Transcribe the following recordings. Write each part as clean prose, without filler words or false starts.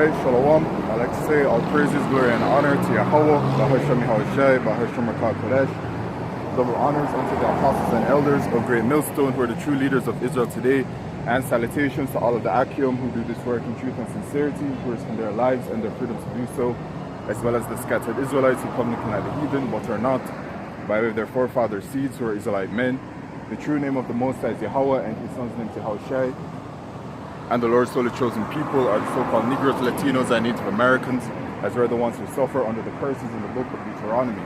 Alright, Shalom. I like to say all praises, glory, and honor to Yahweh, Bahashem Yahushai, Bahashem Rakah Kodesh. Double honors unto the apostles and elders of Great Millstone, who are the true leaders of Israel today. And salutations to all of the Akim who do this work in truth and sincerity, who risk their lives and their freedom to do so, as well as the scattered Israelites who come looking like the heathen, but are not, by way of their forefathers' seeds, who are Israelite men. The true name of the Most High is Yahweh, and his son's name is Yahushai. And the Lord's solely chosen people are the so-called Negroes, Latinos, and Native Americans, as we're the ones who suffer under the curses in the book of Deuteronomy.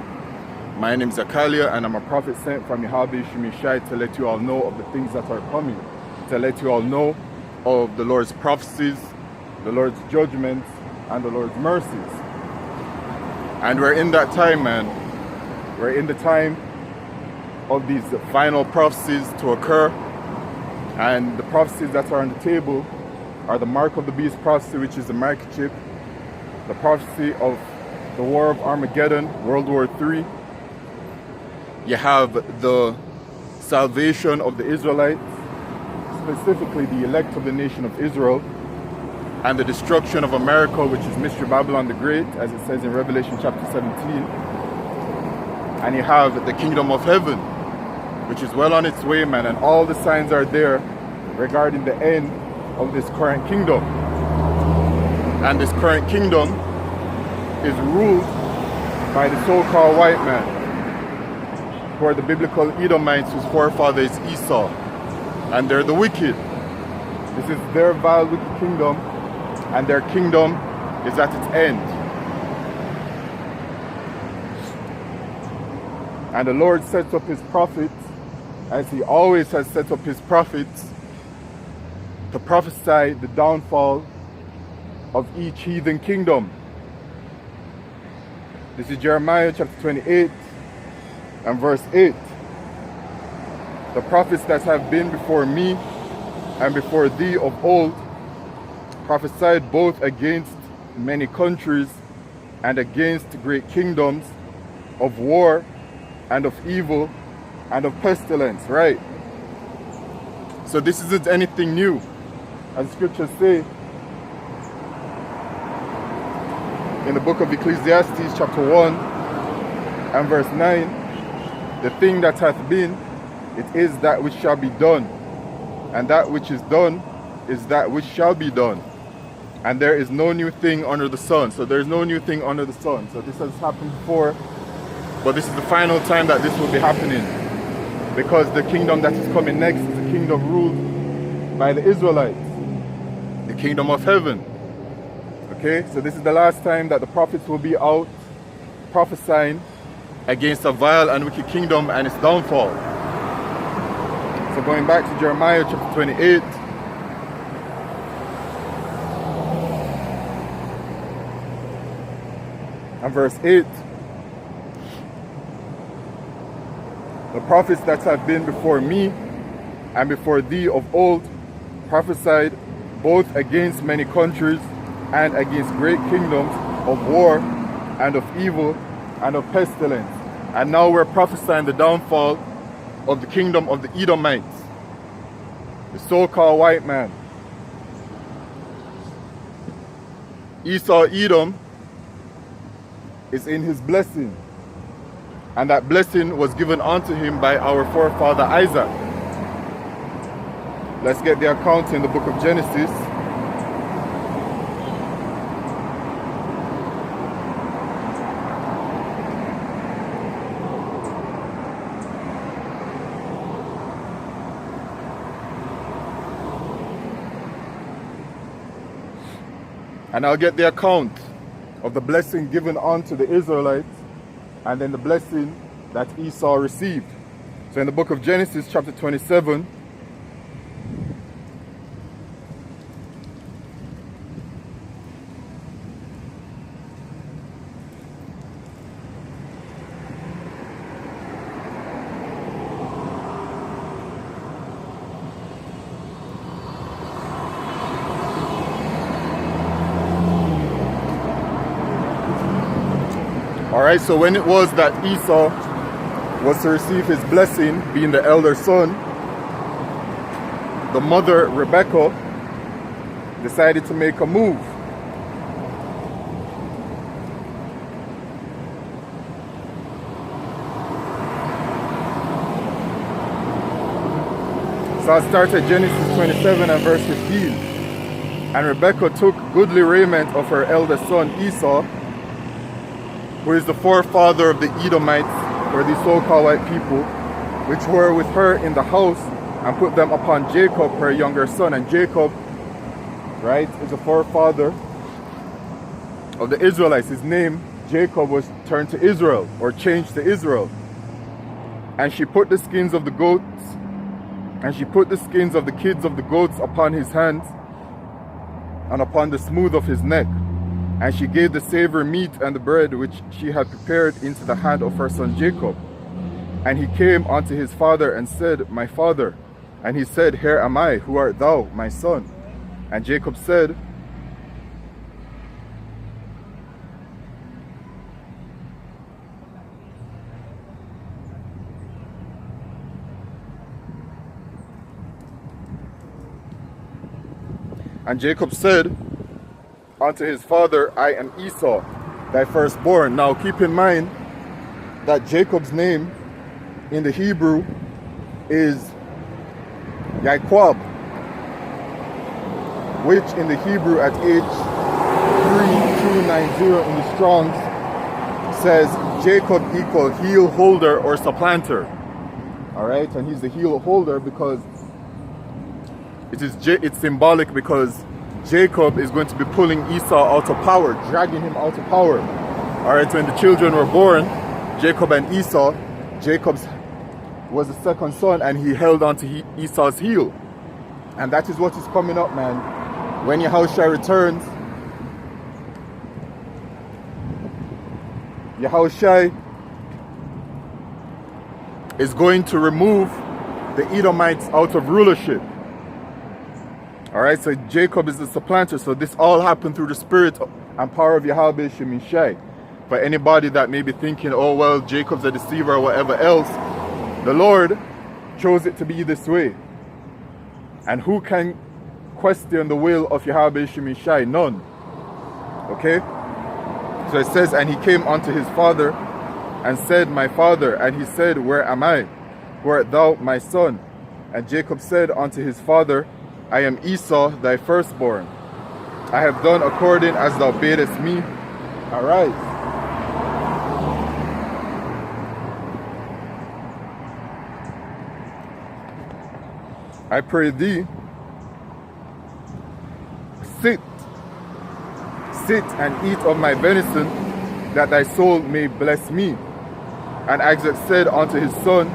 My name is Zakalia, and I'm a prophet sent from Yahweh Shemishai to let you all know of the things that are coming, to let you all know of the Lord's prophecies, the Lord's judgments, and the Lord's mercies. And we're in that time, man. We're in the time of these final prophecies to occur. And the prophecies that are on the table are the Mark of the Beast prophecy, which is the microchip, the prophecy of the War of Armageddon, World War III. You have the salvation of the Israelites, specifically the elect of the nation of Israel, and the destruction of America, which is Mystery Babylon the Great, as it says in Revelation chapter 17. And you have the kingdom of heaven, which is well on its way, man, and all the signs are there regarding the end of this current kingdom. And this current kingdom is ruled by the so-called white man, who are the biblical Edomites whose forefather is Esau, and they're the wicked. This is their vile, wicked kingdom, and their kingdom is at its end. And the Lord sets up his prophets, as he always has set up his prophets, to prophesy the downfall of each heathen kingdom. This is Jeremiah chapter 28 and verse 8. The prophets that have been before me and before thee of old prophesied both against many countries and against great kingdoms, of war and of evil and of pestilence, right? So this isn't anything new. As scriptures say in the book of Ecclesiastes chapter 1 and verse 9, the thing that hath been, it is that which shall be done, and that which is done is that which shall be done. And there is no new thing under the sun. So there is no new thing under the sun. So this has happened before, but this is the final time that this will be happening, because the kingdom that is coming next is a kingdom ruled by the Israelites, the kingdom of heaven. Okay, so this is the last time that the prophets will be out prophesying against a vile and wicked kingdom and its downfall. So going back to Jeremiah chapter 28, and verse 8, the prophets that have been before me and before thee of old prophesied both against many countries and against great kingdoms, of war and of evil and of pestilence. And now we're prophesying the downfall of the kingdom of the Edomites, the so-called white man. Esau Edom is in his blessing, and that blessing was given unto him by our forefather Isaac. Let's get the account in the book of Genesis. And I'll get the account of the blessing given unto the Israelites, and then the blessing that Esau received. So in the book of Genesis chapter 27, Alright, so when it was that Esau was to receive his blessing, being the elder son, the mother, Rebecca, decided to make a move. So I start at Genesis 27 and verse 15. And Rebekah took goodly raiment of her eldest son Esau, who is the forefather of the Edomites, or the so-called white people, which were with her in the house, and put them upon Jacob, her younger son. And Jacob, right, is the forefather of the Israelites. His name, Jacob, was turned to Israel, or changed to Israel. And she put the skins of the goats, and she put the skins of the kids of the goats upon his hands, and upon the smooth of his neck. And she gave the savory meat and the bread which she had prepared into the hand of her son Jacob. And he came unto his father and said, My father. And he said, Here am I, who art thou, my son? And Jacob said, unto his father, I am Esau, thy firstborn. Now keep in mind that Jacob's name in the Hebrew is Yaquab, which in the Hebrew at age 3290 in the Strong's says Jacob equal heel holder or supplanter. Alright, and he's the heel holder because it's symbolic, because Jacob is going to be pulling Esau out of power, dragging him out of power. Alright, when the children were born, Jacob and Esau, Jacob was the second son and he held on to Esau's heel. And that is what is coming up, man. When Yahushua returns, Yahushua is going to remove the Edomites out of rulership. Alright, so Jacob is the supplanter. So this all happened through the spirit and power of Yahweh Shemishai. For anybody that may be thinking, oh well, Jacob's a deceiver or whatever else, the Lord chose it to be this way. And who can question the will of Yahweh Shemishai? None. Okay? So it says, and he came unto his father and said, My father. And he said, Where am I? Who art thou, my son? And Jacob said unto his father, I am Esau, thy firstborn. I have done according as thou badest me. Alright. I pray thee, sit and eat of my venison, that thy soul may bless me. And Isaac said unto his son,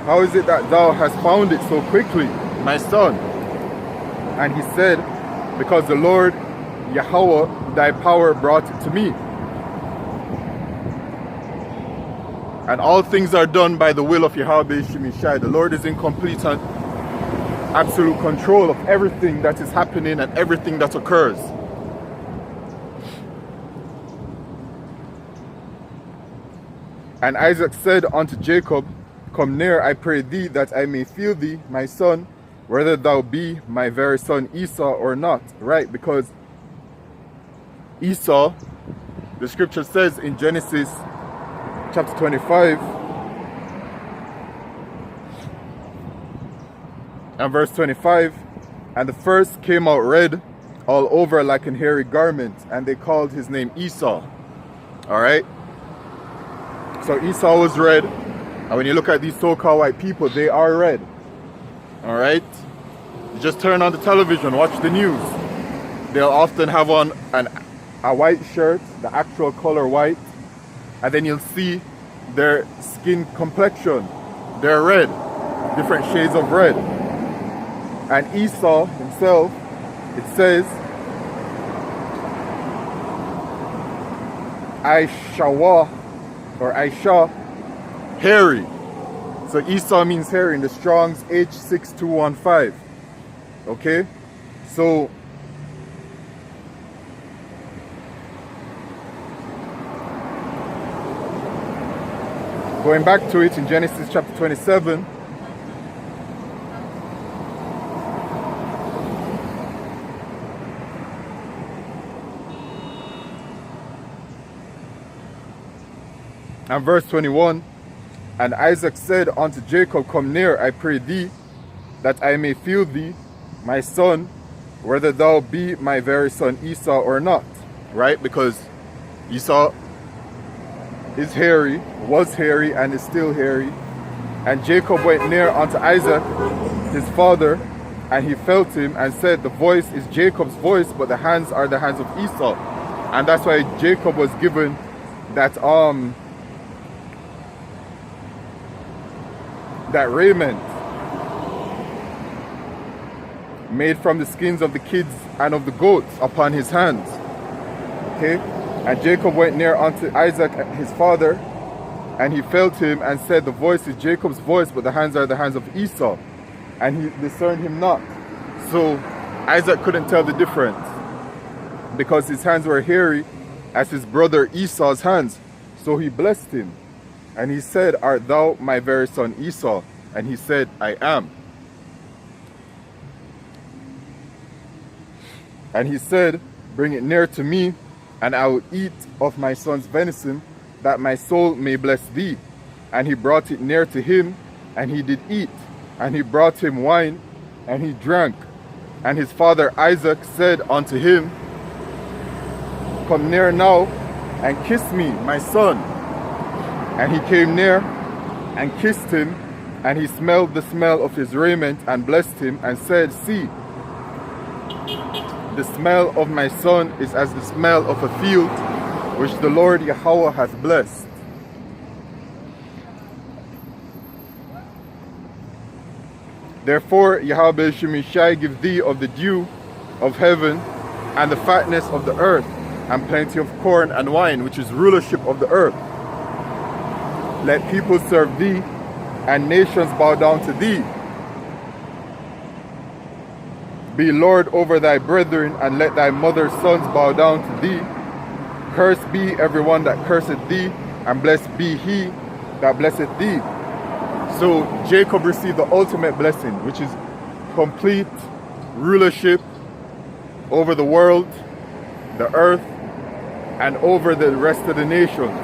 How is it that thou hast found it so quickly, my son? And he said, Because the Lord Yahweh, thy power, brought it to me. And all things are done by the will of Yahweh Shemishai. The Lord is in complete and absolute control of everything that is happening and everything that occurs. And Isaac said unto Jacob, Come near, I pray thee, that I may feel thee, my son, whether thou be my very son Esau or not. Right, because Esau, the scripture says in Genesis chapter 25 and verse 25, and the first came out red all over like an hairy garment, and they called his name Esau. Alright, so Esau was red, and when you look at these so-called white people, they are red. Alright, you just turn on the television, watch the news, they'll often have on a white shirt, the actual color white, and then you'll see their skin complexion, they're red, different shades of red. And Esau himself, it says, Aishawa, or Aisha, hairy. So Esau means hairy in the Strong's H6215. Okay? So going back to it in Genesis chapter 27, and verse 21, and Isaac said unto Jacob, Come near, I pray thee, that I may feel thee, my son, whether thou be my very son Esau or not. Right? Because Esau is hairy, was hairy, and is still hairy. And Jacob went near unto Isaac, his father, and he felt him and said, the voice is Jacob's voice, but the hands are the hands of Esau. And that's why Jacob was given that that raiment made from the skins of the kids and of the goats upon his hands. Okay? And Jacob went near unto Isaac his father, and he felt him and said, the voice is Jacob's voice, but the hands are the hands of Esau. And he discerned him not. So Isaac couldn't tell the difference, because his hands were hairy as his brother Esau's hands. So he blessed him. And he said, art thou my very son Esau? And he said, I am. And he said, bring it near to me, and I will eat of my son's venison, that my soul may bless thee. And he brought it near to him, and he did eat. And he brought him wine, and he drank. And his father Isaac said unto him, come near now, and kiss me, my son. And he came near, and kissed him, and he smelled the smell of his raiment, and blessed him, and said, see, the smell of my son is as the smell of a field, which the Lord Yahweh hath blessed. Therefore Yahweh Shemishai give thee of the dew of heaven, and the fatness of the earth, and plenty of corn and wine, which is rulership of the earth. Let people serve thee, and nations bow down to thee. Be Lord over thy brethren, and let thy mother's sons bow down to thee. Cursed be everyone that curseth thee, and blessed be he that blesseth thee. So Jacob received the ultimate blessing, which is complete rulership over the world, the earth, and over the rest of the nations.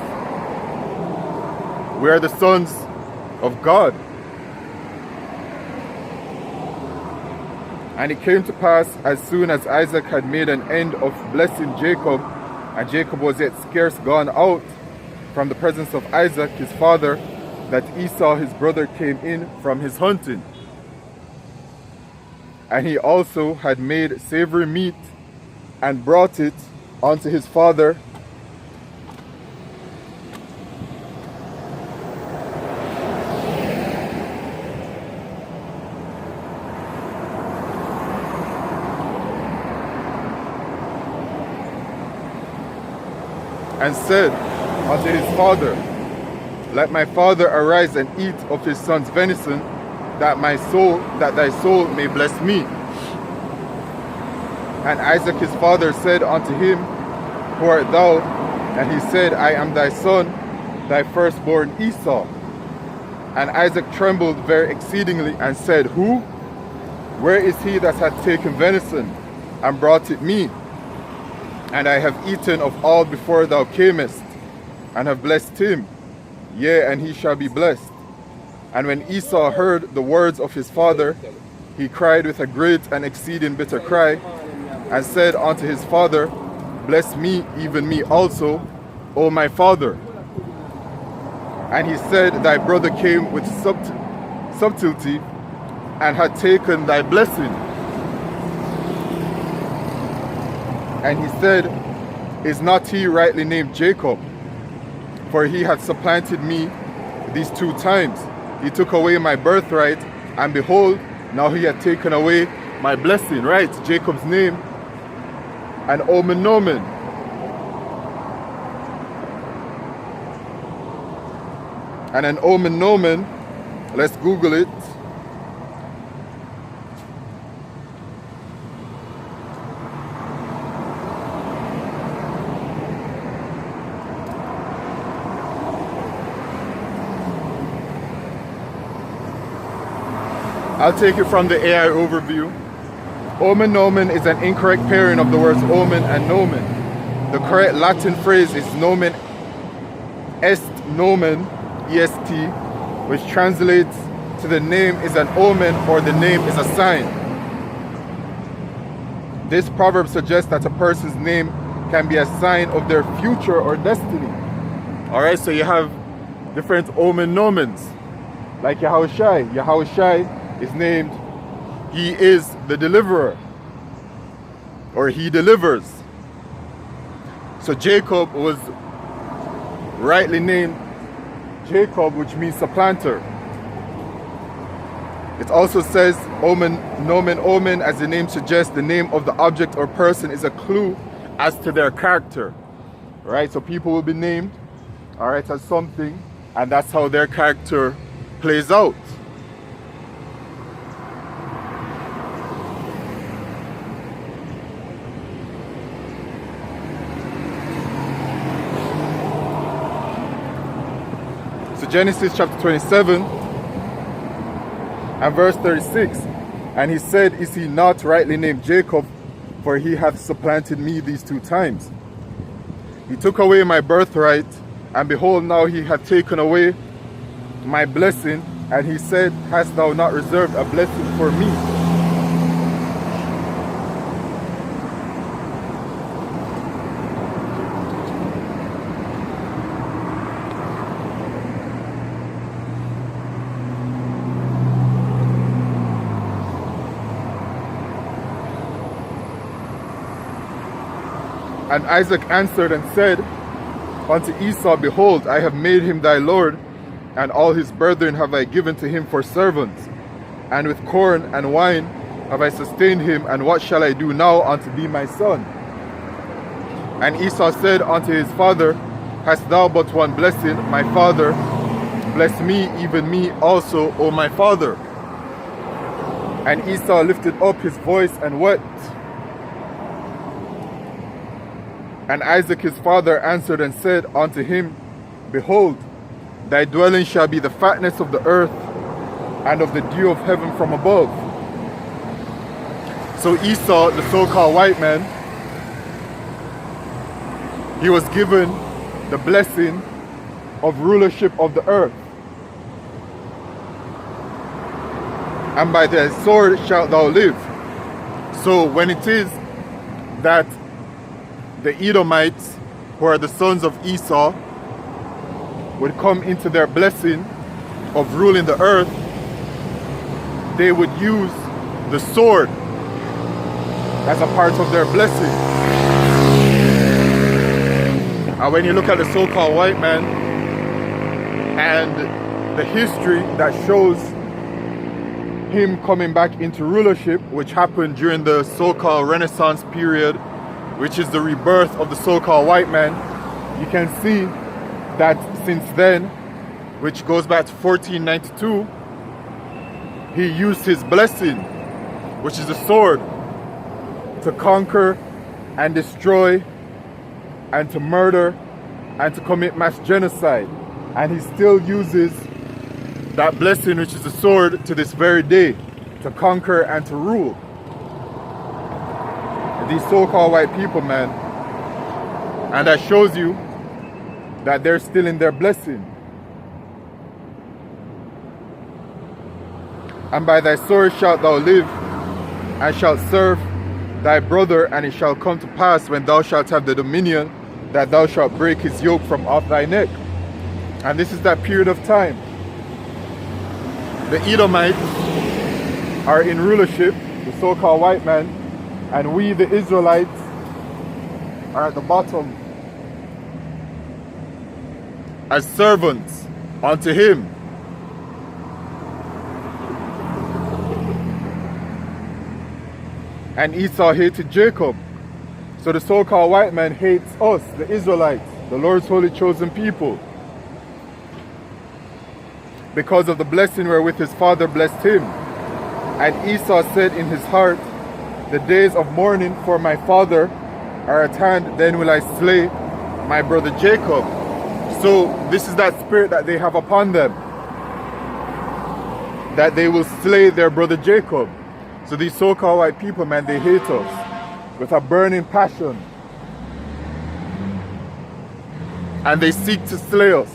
We are the sons of God. And it came to pass, as soon as Isaac had made an end of blessing Jacob, and Jacob was yet scarce gone out from the presence of Isaac his father, that Esau his brother came in from his hunting. And he also had made savory meat, and brought it unto his father. And said unto his father, let my father arise and eat of his son's venison, that thy soul may bless me. And Isaac his father said unto him, who art thou? And he said, I am thy son, thy firstborn Esau. And Isaac trembled very exceedingly, and said, who? Where is he that hath taken venison, and brought it me? And I have eaten of all before thou camest, and have blessed him. Yea, and he shall be blessed. And when Esau heard the words of his father, he cried with a great and exceeding bitter cry, and said unto his father, bless me, even me also, O my father. And he said, thy brother came with subtlety, and had taken thy blessing. And he said, is not he rightly named Jacob? For he hath supplanted me these 2 times. He took away my birthright, and behold, now he hath taken away my blessing. Right, Jacob's name. And Omen Nomen. And an Omen Nomen, let's Google it. I'll take it from the AI overview. Omen nomen is an incorrect pairing of the words omen and nomen. The correct Latin phrase is nomen est nomen, est, which translates to the name is an omen or the name is a sign. This proverb suggests that a person's name can be a sign of their future or destiny. Alright, so you have different omen nomens. Like Yahushai. Yahushai is named, he is the deliverer, or he delivers. So Jacob was rightly named Jacob, which means supplanter. It also says omen, nomen omen, as the name suggests, the name of the object or person is a clue as to their character. Right? So people will be named, alright, as something, and that's how their character plays out. So Genesis chapter 27 and verse 36, and he said, is he not rightly named Jacob, for he hath supplanted me these 2 times. He took away my birthright, and behold, now he hath taken away my blessing. And he said, hast thou not reserved a blessing for me? And Isaac answered and said unto Esau, behold, I have made him thy lord, and all his brethren have I given to him for servants. And with corn and wine have I sustained him, and what shall I do now unto thee, my son? And Esau said unto his father, hast thou but one blessing, my father? Bless me, even me also, O my father. And Esau lifted up his voice and wept. And Isaac his father answered and said unto him, behold, thy dwelling shall be the fatness of the earth, and of the dew of heaven from above. So Esau, the so-called white man, he was given the blessing of rulership of the earth. And by thy sword shalt thou live. So when it is that the Edomites, who are the sons of Esau, would come into their blessing of ruling the earth, they would use the sword as a part of their blessing. And when you look at the so-called white man and the history that shows him coming back into rulership, which happened during the so-called Renaissance period, which is the rebirth of the so-called white man, you can see that since then, which goes back to 1492, he used his blessing, which is the sword, to conquer and destroy and to murder and to commit mass genocide. And he still uses that blessing, which is the sword, to this very day, to conquer and to rule. These so-called white people, man, and that shows you that they're still in their blessing. And by thy sword shalt thou live, and shalt serve thy brother, and it shall come to pass, when thou shalt have the dominion, that thou shalt break his yoke from off thy neck. And this is that period of time. The Edomites are in rulership, the so-called white man, and we, the Israelites, are at the bottom as servants unto him. And Esau hated Jacob. So the so-called white man hates us, the Israelites, the Lord's holy chosen people, because of the blessing wherewith his father blessed him. And Esau said in his heart, the days of mourning for my father are at hand, then will I slay my brother Jacob. So this is that spirit that they have upon them, that they will slay their brother Jacob. So these so-called white people, man, they hate us with a burning passion, and they seek to slay us,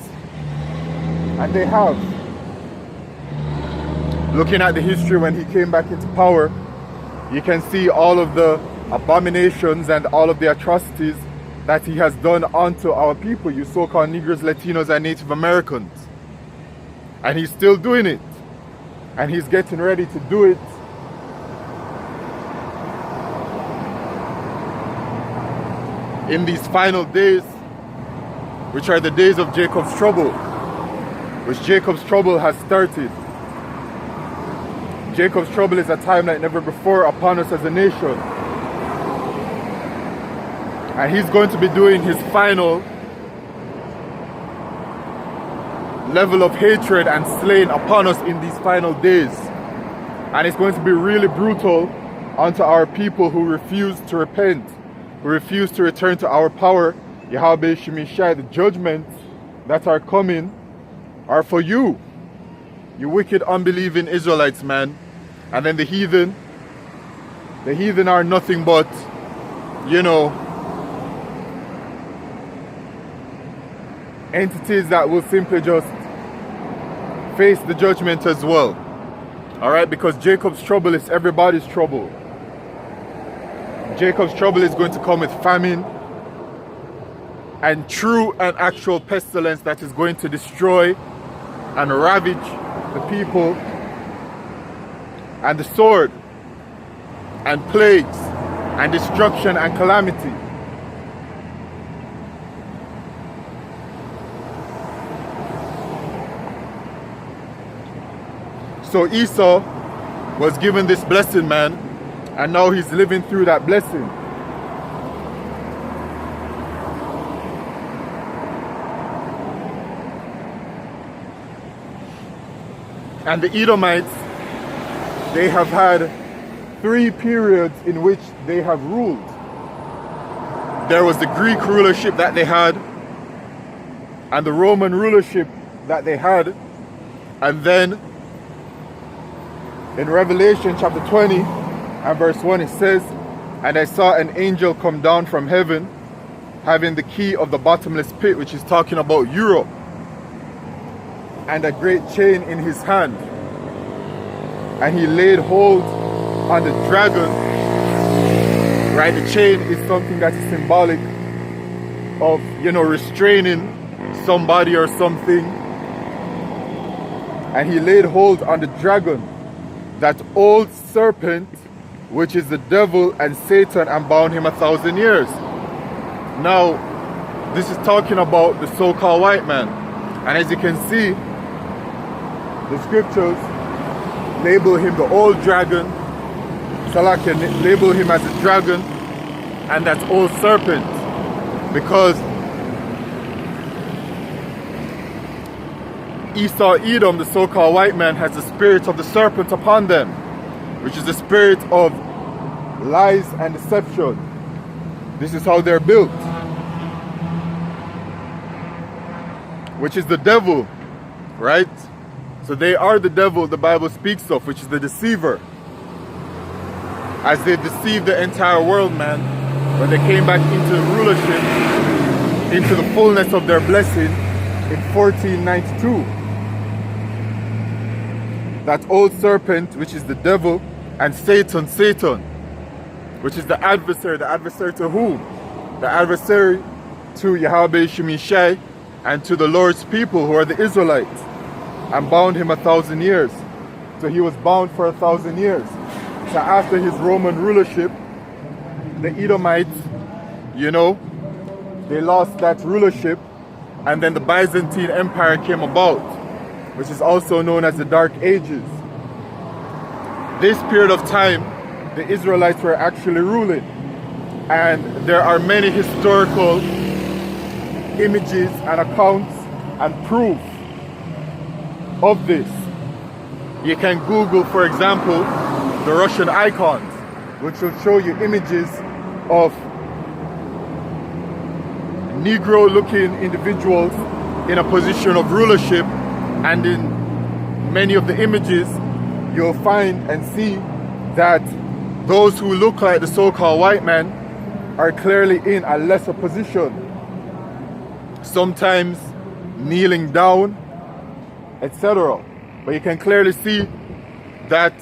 and they have. Looking at the history when he came back into power, you can see all of the abominations and all of the atrocities that he has done onto our people, you so-called Negroes, Latinos, and Native Americans. And he's still doing it. And he's getting ready to do it in these final days, which are the days of Jacob's trouble, which Jacob's trouble has started. Jacob's trouble is a time like never before upon us as a nation. And he's going to be doing his final level of hatred and slaying upon us in these final days. And it's going to be really brutal unto our people who refuse to repent, who refuse to return to our power. Yahweh Shemishai, the judgments that are coming are for you, you wicked unbelieving Israelites, man. And then the heathen are nothing but, you know, entities that will simply just face the judgment as well. Alright, because Jacob's trouble is everybody's trouble. Jacob's trouble is going to come with famine and true and actual pestilence that is going to destroy and ravage the people, and the sword and plagues and destruction and calamity. So Esau was given this blessing, man, and now he's living through that blessing. And the Edomites, they have had 3 periods in which they have ruled. There was the Greek rulership that they had, and the Roman rulership that they had, and then in Revelation chapter 20 and verse 1 it says, "And I saw an angel come down from heaven, having the key of the bottomless pit," which is talking about Europe, "and a great chain in his hand. And he laid hold on the dragon." Right, the chain is something that is symbolic of, you know, restraining somebody or something. "And he laid hold on the dragon, that old serpent, which is the devil and Satan, and bound him 1,000 years. Now, this is talking about the so-called white man. And as you can see, the scriptures label him the old dragon. Salah can label him as a dragon and that old serpent, because Esau, Edom, the so-called white man, has the spirit of the serpent upon them, which is the spirit of lies and deception. This is how they're built, which is the devil, right? So they are the devil the Bible speaks of, which is the deceiver. As they deceived the entire world, man, when they came back into rulership, into the fullness of their blessing in 1492. That old serpent, which is the devil, and Satan, which is the adversary. The adversary to whom? The adversary to Yahweh Shemishai and to the Lord's people, who are the Israelites, and bound him 1,000 years. So he was bound for 1,000 years. So after his Roman rulership, the Edomites, you know, they lost that rulership, and then the Byzantine Empire came about, which is also known as the Dark Ages. This period of time, the Israelites were actually ruling, and there are many historical images and accounts and proof of this. You can Google, for example, the Russian icons, which will show you images of Negro-looking individuals in a position of rulership, and in many of the images you'll find and see that those who look like the so-called white man are clearly in a lesser position, sometimes kneeling down, etc. But you can clearly see that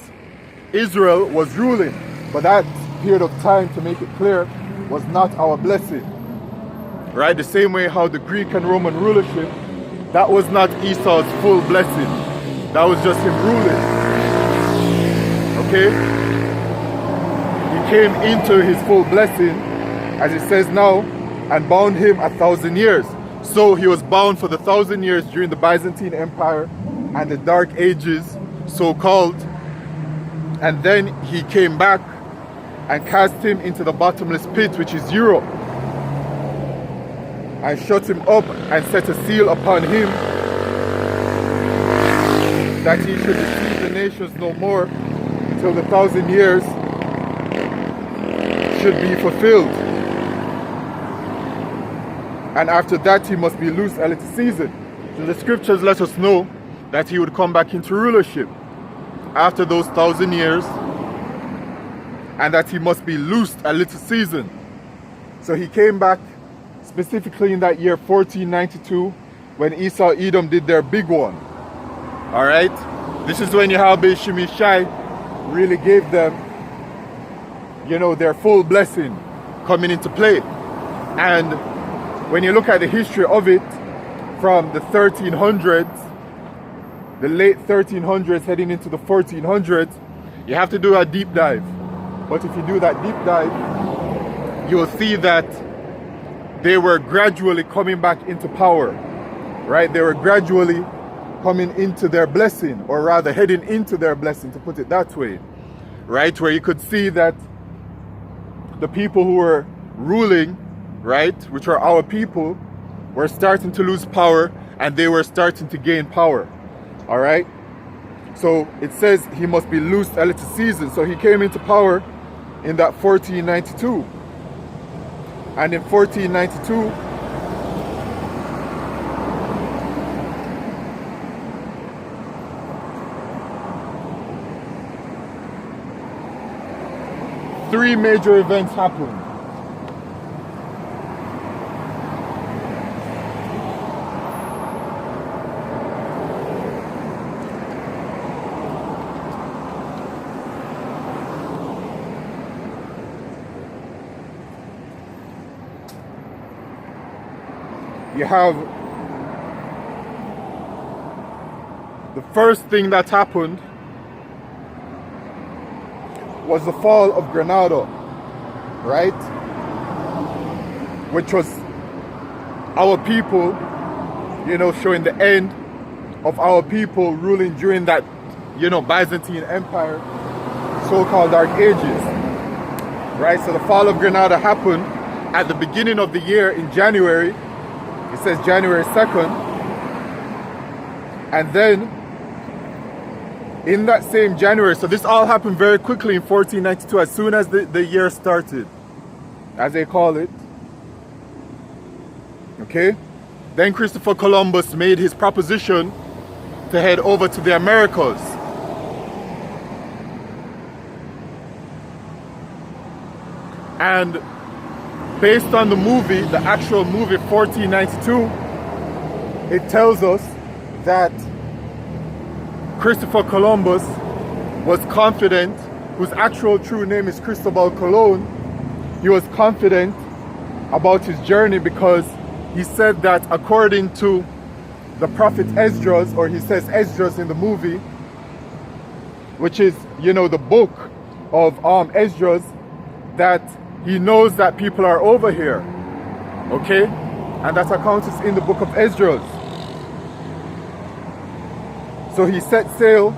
Israel was ruling. But that period of time, to make it clear, was not our blessing. Right? The same way how the Greek and Roman rulership, that was not Esau's full blessing. That was just him ruling. Okay? He came into his full blessing, as it says now, and bound him 1,000 years. So he was bound for the 1,000 years during the Byzantine Empire and the Dark Ages, so called. And then he came back and cast him into the bottomless pit, which is Europe, and shut him up and set a seal upon him, that he should deceive the nations no more till the 1,000 years should be fulfilled. And after that he must be loosed a little season. So the scriptures let us know that he would come back into rulership after those 1,000 years, and that he must be loosed a little season. So he came back specifically in that year 1492, when Esau Edom did their big one. Alright? This is when Yahweh Shemishai really gave them, you know, their full blessing coming into play. And when you look at the history of it, from the 1300s, the late 1300s heading into the 1400s, you have to do a deep dive. But if you do that deep dive, you will see that they were gradually coming back into power, right? They were gradually coming into their blessing, or rather heading into their blessing, to put it that way, right? Where you could see that the people who were ruling, right, which are our people, were starting to lose power, and they were starting to gain power. All right? So it says he must be loosed a little season. So he came into power in that 1492. And in 1492, three major events happened. You have the first thing that happened was the fall of Granada, right? Which was our people, you know, showing the end of our people ruling during that, you know, Byzantine Empire, so-called Dark Ages, right? So the fall of Granada happened at the beginning of the year in January. It says January 2nd. And then in that same January, so this all happened very quickly in 1492, as soon as the year started, as they call it. Okay? Then Christopher Columbus made his proposition to head over to the Americas. And based on the movie, the actual movie 1492, it tells us that Christopher Columbus was confident, whose actual true name is Cristobal Colon. He was confident about his journey because he said that according to the prophet Esdras, or he says Esdras in the movie, which is, you know, the book of Esdras, that he knows that people are over here, okay? And that account is in the book of Esdras. So he set sail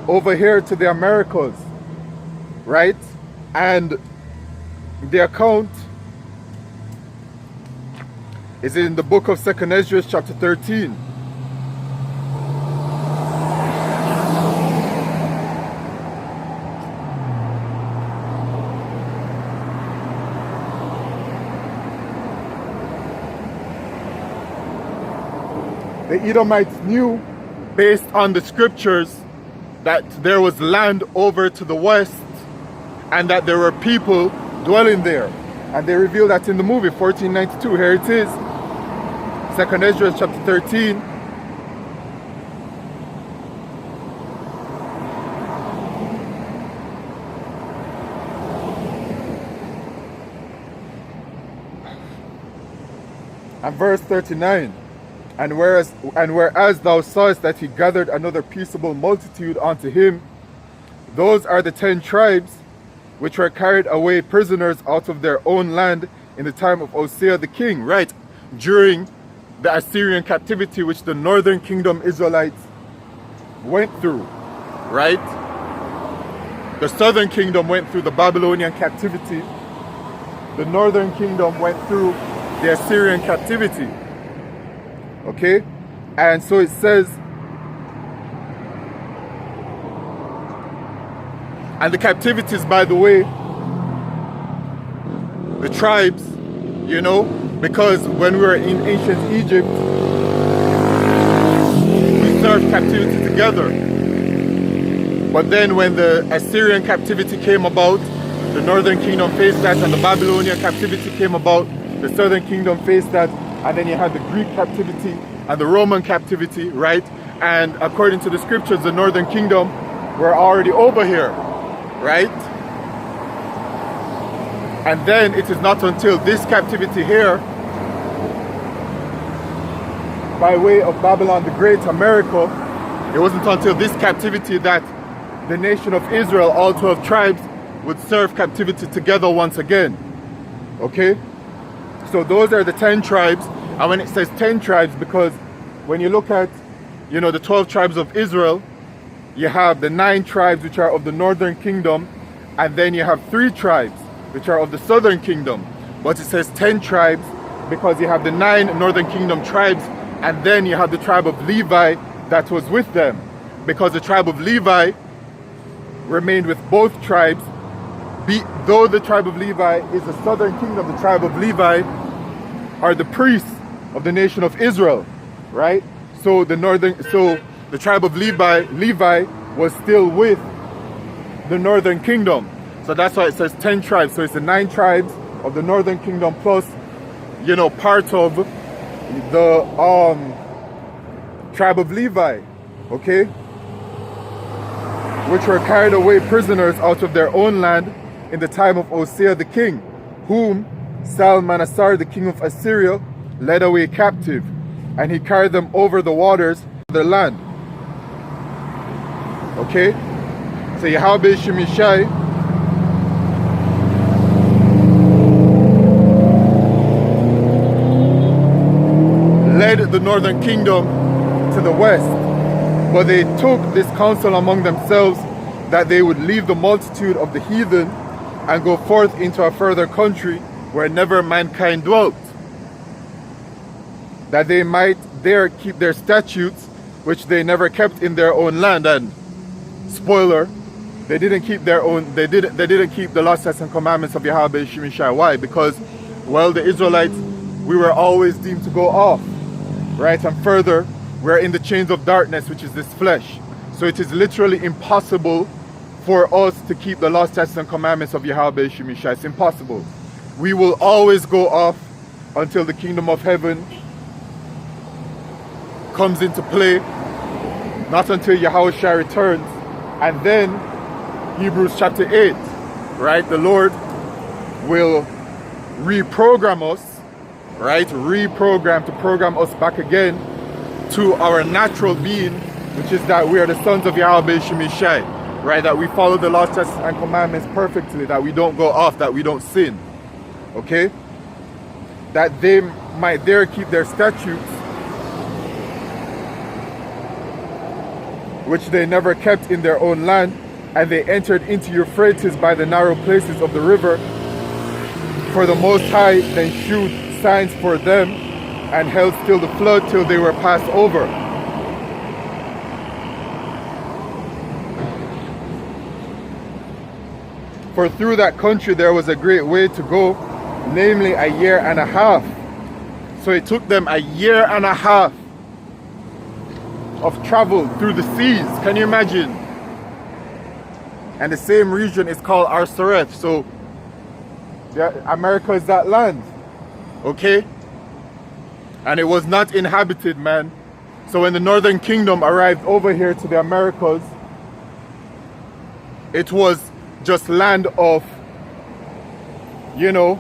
over here to the Americas, right? And the account is in the book of 2nd Esdras chapter 13. The Edomites knew, based on the scriptures, that there was land over to the west and that there were people dwelling there. And they revealed that in the movie 1492. Here it is, 2nd Esdras chapter 13. And verse 39, and whereas thou sawest that he gathered another peaceable multitude unto him, those are the 10 tribes which were carried away prisoners out of their own land in the time of Hosea the king, right? During the Assyrian captivity which the northern kingdom Israelites went through, right? The southern kingdom went through the Babylonian captivity. The northern kingdom went through the Assyrian captivity. Okay? And so it says, and the captivities, by the way, the tribes, you know, because when we were in ancient Egypt, we served captivity together. But then when the Assyrian captivity came about, the northern kingdom faced that, and the Babylonian captivity came about, the southern kingdom faced that, and then you had the Greek captivity and the Roman captivity, right? And according to the scriptures, the northern kingdom were already over here, right? And then it is not until this captivity here, by way of Babylon the Great, America, it wasn't until this captivity that the nation of Israel, all 12 tribes, would serve captivity together once again. Okay? So those are the 10 tribes. And when it says 10 tribes, because when you look at, you know, the 12 tribes of Israel, you have the 9 tribes which are of the northern kingdom, and then you have 3 tribes which are of the southern kingdom. But it says 10 tribes because you have the 9 northern kingdom tribes, and then you have the tribe of Levi that was with them. Because the tribe of Levi remained with both tribes. Though the tribe of Levi is the southern kingdom, the tribe of Levi are the priests of the nation of Israel, right? So the tribe of Levi was still with the northern kingdom. So that's why it says 10 tribes. So it's the 9 tribes of the northern kingdom plus, you know, part of the tribe of Levi, okay? Which were carried away prisoners out of their own land in the time of Hosea the king, whom Salmanasar the king of Assyria led away captive, and he carried them over the waters of their land. Okay? So Yahweh Shemishai led the northern kingdom to the west, but they took this counsel among themselves that they would leave the multitude of the heathen and go forth into a further country where never mankind dwelt, that they might there keep their statutes which they never kept in their own land. And spoiler, they didn't keep their own, they didn't keep the law, statutes, and commandments of Yahweh Shemishai. Why? Because, well, the Israelites, we were always deemed to go off, right? And further, we're in the chains of darkness, which is this flesh. So it is literally impossible for us to keep the law, statutes, and commandments of Yahweh Shemishai. It's impossible. We will always go off until the kingdom of heaven comes into play, not until Yahushua returns. And then Hebrews chapter 8, right? The Lord will reprogram us, right? To program us back again to our natural being, which is that we are the sons of Yahweh Shemishai, right? That we follow the law, statutes, and commandments perfectly, that we don't go off, that we don't sin, okay? That they might there keep their statutes, which they never kept in their own land, and they entered into Euphrates by the narrow places of the river. For the Most High then shewed signs for them, and held still the flood till they were passed over. For through that country there was a great way to go, namely 1.5 years. So it took them 1.5 years of travel through the seas. Can you imagine? And the same region is called Arsareth. So America is that land, okay? And it was not inhabited, man. So when the northern kingdom arrived over here to the Americas, it was just land of, you know,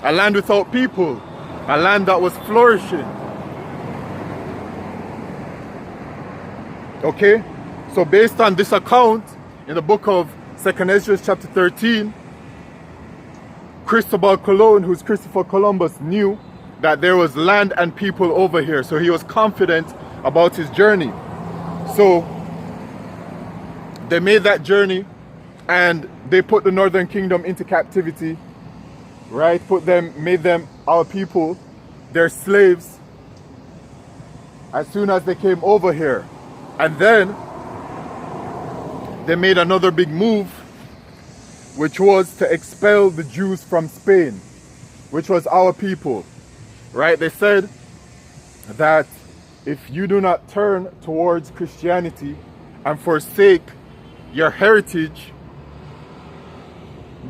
a land without people. a land that was flourishing. Okay, so based on this account in the book of 2nd Ezra chapter 13, Cristobal Colon, who's Christopher Columbus, knew that there was land and people over here, so he was confident about his journey. So they made that journey and they put the Northern Kingdom into captivity, right? Made them our people, their slaves, as soon as they came over here. And then they made another big move, which was to expel the Jews from Spain, which was our people, right? They said that if you do not turn towards Christianity and forsake your heritage,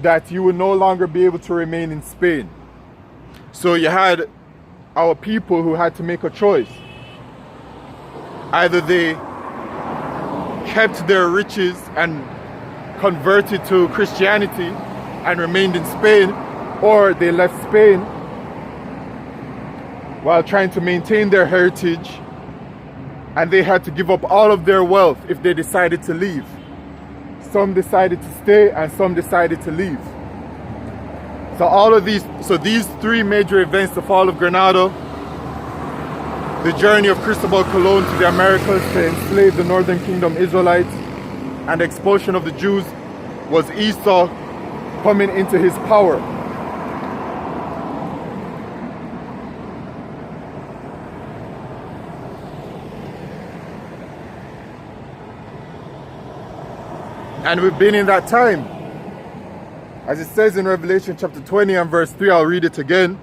that you will no longer be able to remain in Spain. So you had our people who had to make a choice. Either they kept their riches and converted to Christianity and remained in Spain, or they left Spain while trying to maintain their heritage, and they had to give up all of their wealth if they decided to leave. Some decided to stay and some decided to leave. So these three major events, the fall of Granada, the journey of Cristobal Colon to the Americas to enslave the Northern Kingdom Israelites, and the expulsion of the Jews, was Esau coming into his power. And we've been in that time. As it says in Revelation chapter 20 and verse 3, I'll read it again.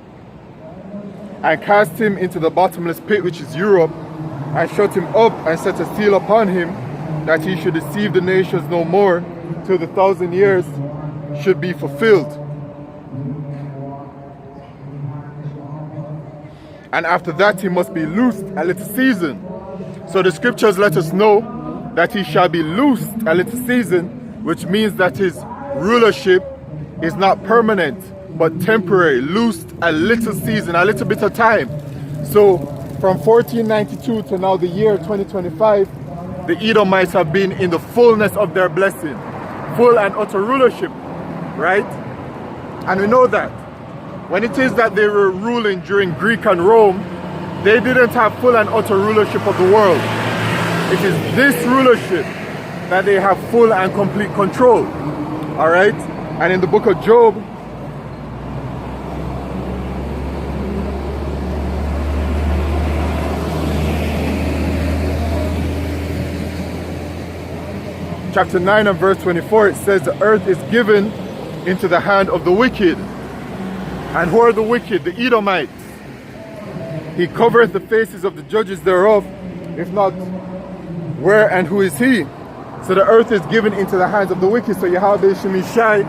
And cast him into the bottomless pit, which is Europe, and shut him up and set a seal upon him, that he should deceive the nations no more, till the 1,000 years should be fulfilled. And after that he must be loosed a little season. So the scriptures let us know that he shall be loosed a little season, which means that his rulership is not permanent, but temporary, loosed a little season, a little bit of time. So from 1492 to now the year 2025, the Edomites have been in the fullness of their blessing, full and utter rulership, right? And we know that when it is that they were ruling during Greek and Rome, they didn't have full and utter rulership of the world. It is this rulership that they have full and complete control, all right? And in the book of Job, chapter 9 and verse 24, it says, the earth is given into the hand of the wicked. And who are the wicked? The Edomites. He covereth the faces of the judges thereof, if not, where and who is he? So the earth is given into the hands of the wicked. So Yahweh Shemishai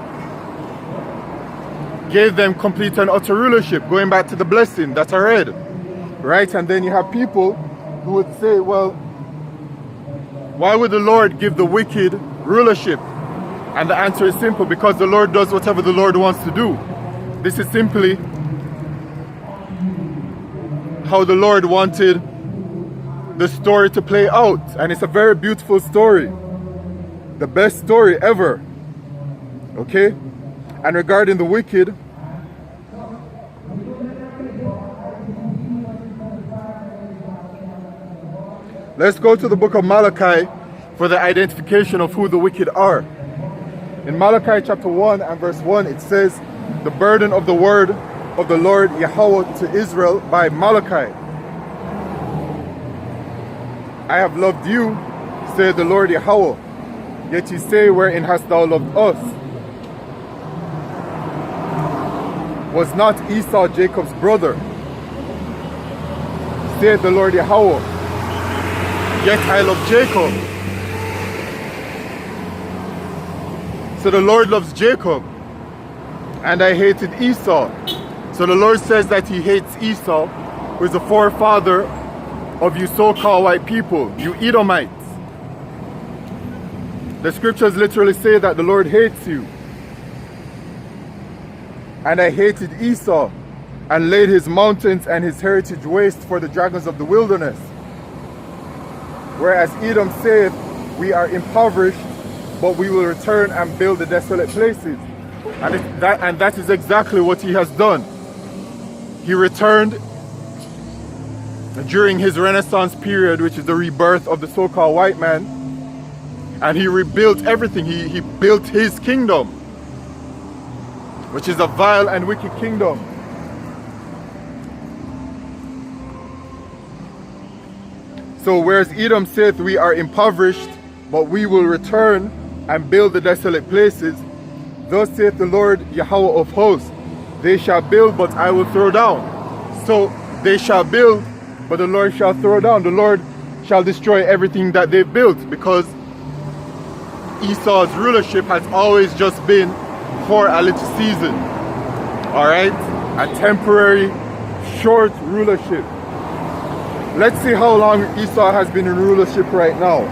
gave them complete and utter rulership, going back to the blessing that I read, right? And then you have people who would say, well, why would the Lord give the wicked rulership? And the answer is simple, because the Lord does whatever the Lord wants to do. This is simply how the Lord wanted the story to play out. And it's a very beautiful story. The best story ever. Okay? And regarding the wicked, let's go to the book of Malachi for the identification of who the wicked are. In Malachi chapter 1 and verse 1, it says, the burden of the word of the Lord Yahweh to Israel by Malachi. I have loved you, said the Lord Yahweh. Yet ye say, wherein hast thou loved us? Was not Esau Jacob's brother? Said the Lord Yahweh. Yet I love Jacob. So the Lord loves Jacob, and I hated Esau. So the Lord says that he hates Esau, who is the forefather of you so-called white people, you Edomites. The scriptures literally say that the Lord hates you. And I hated Esau, and laid his mountains and his heritage waste for the dragons of the wilderness. Whereas Edom saith, we are impoverished, but we will return and build the desolate places. And that is exactly what he has done. He returned during his Renaissance period, which is the rebirth of the so-called white man, and he rebuilt everything. He built his kingdom, which is a vile and wicked kingdom. So whereas Edom saith, we are impoverished, but we will return and build the desolate places, thus saith the Lord Yahweh of hosts, they shall build, but I will throw down. So they shall build, but the Lord shall throw down. The Lord shall destroy everything that they built, because Esau's rulership has always just been for a little season. Alright? A temporary, short rulership. Let's see how long Esau has been in rulership right now.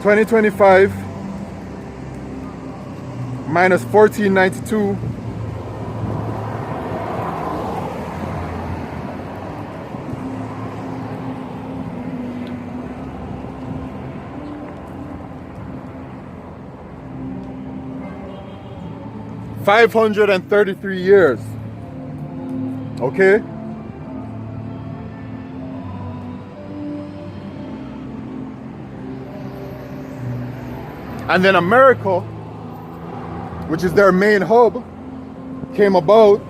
2025 minus 1492. $533 years. Okay? And then America, which is their main hub, came about,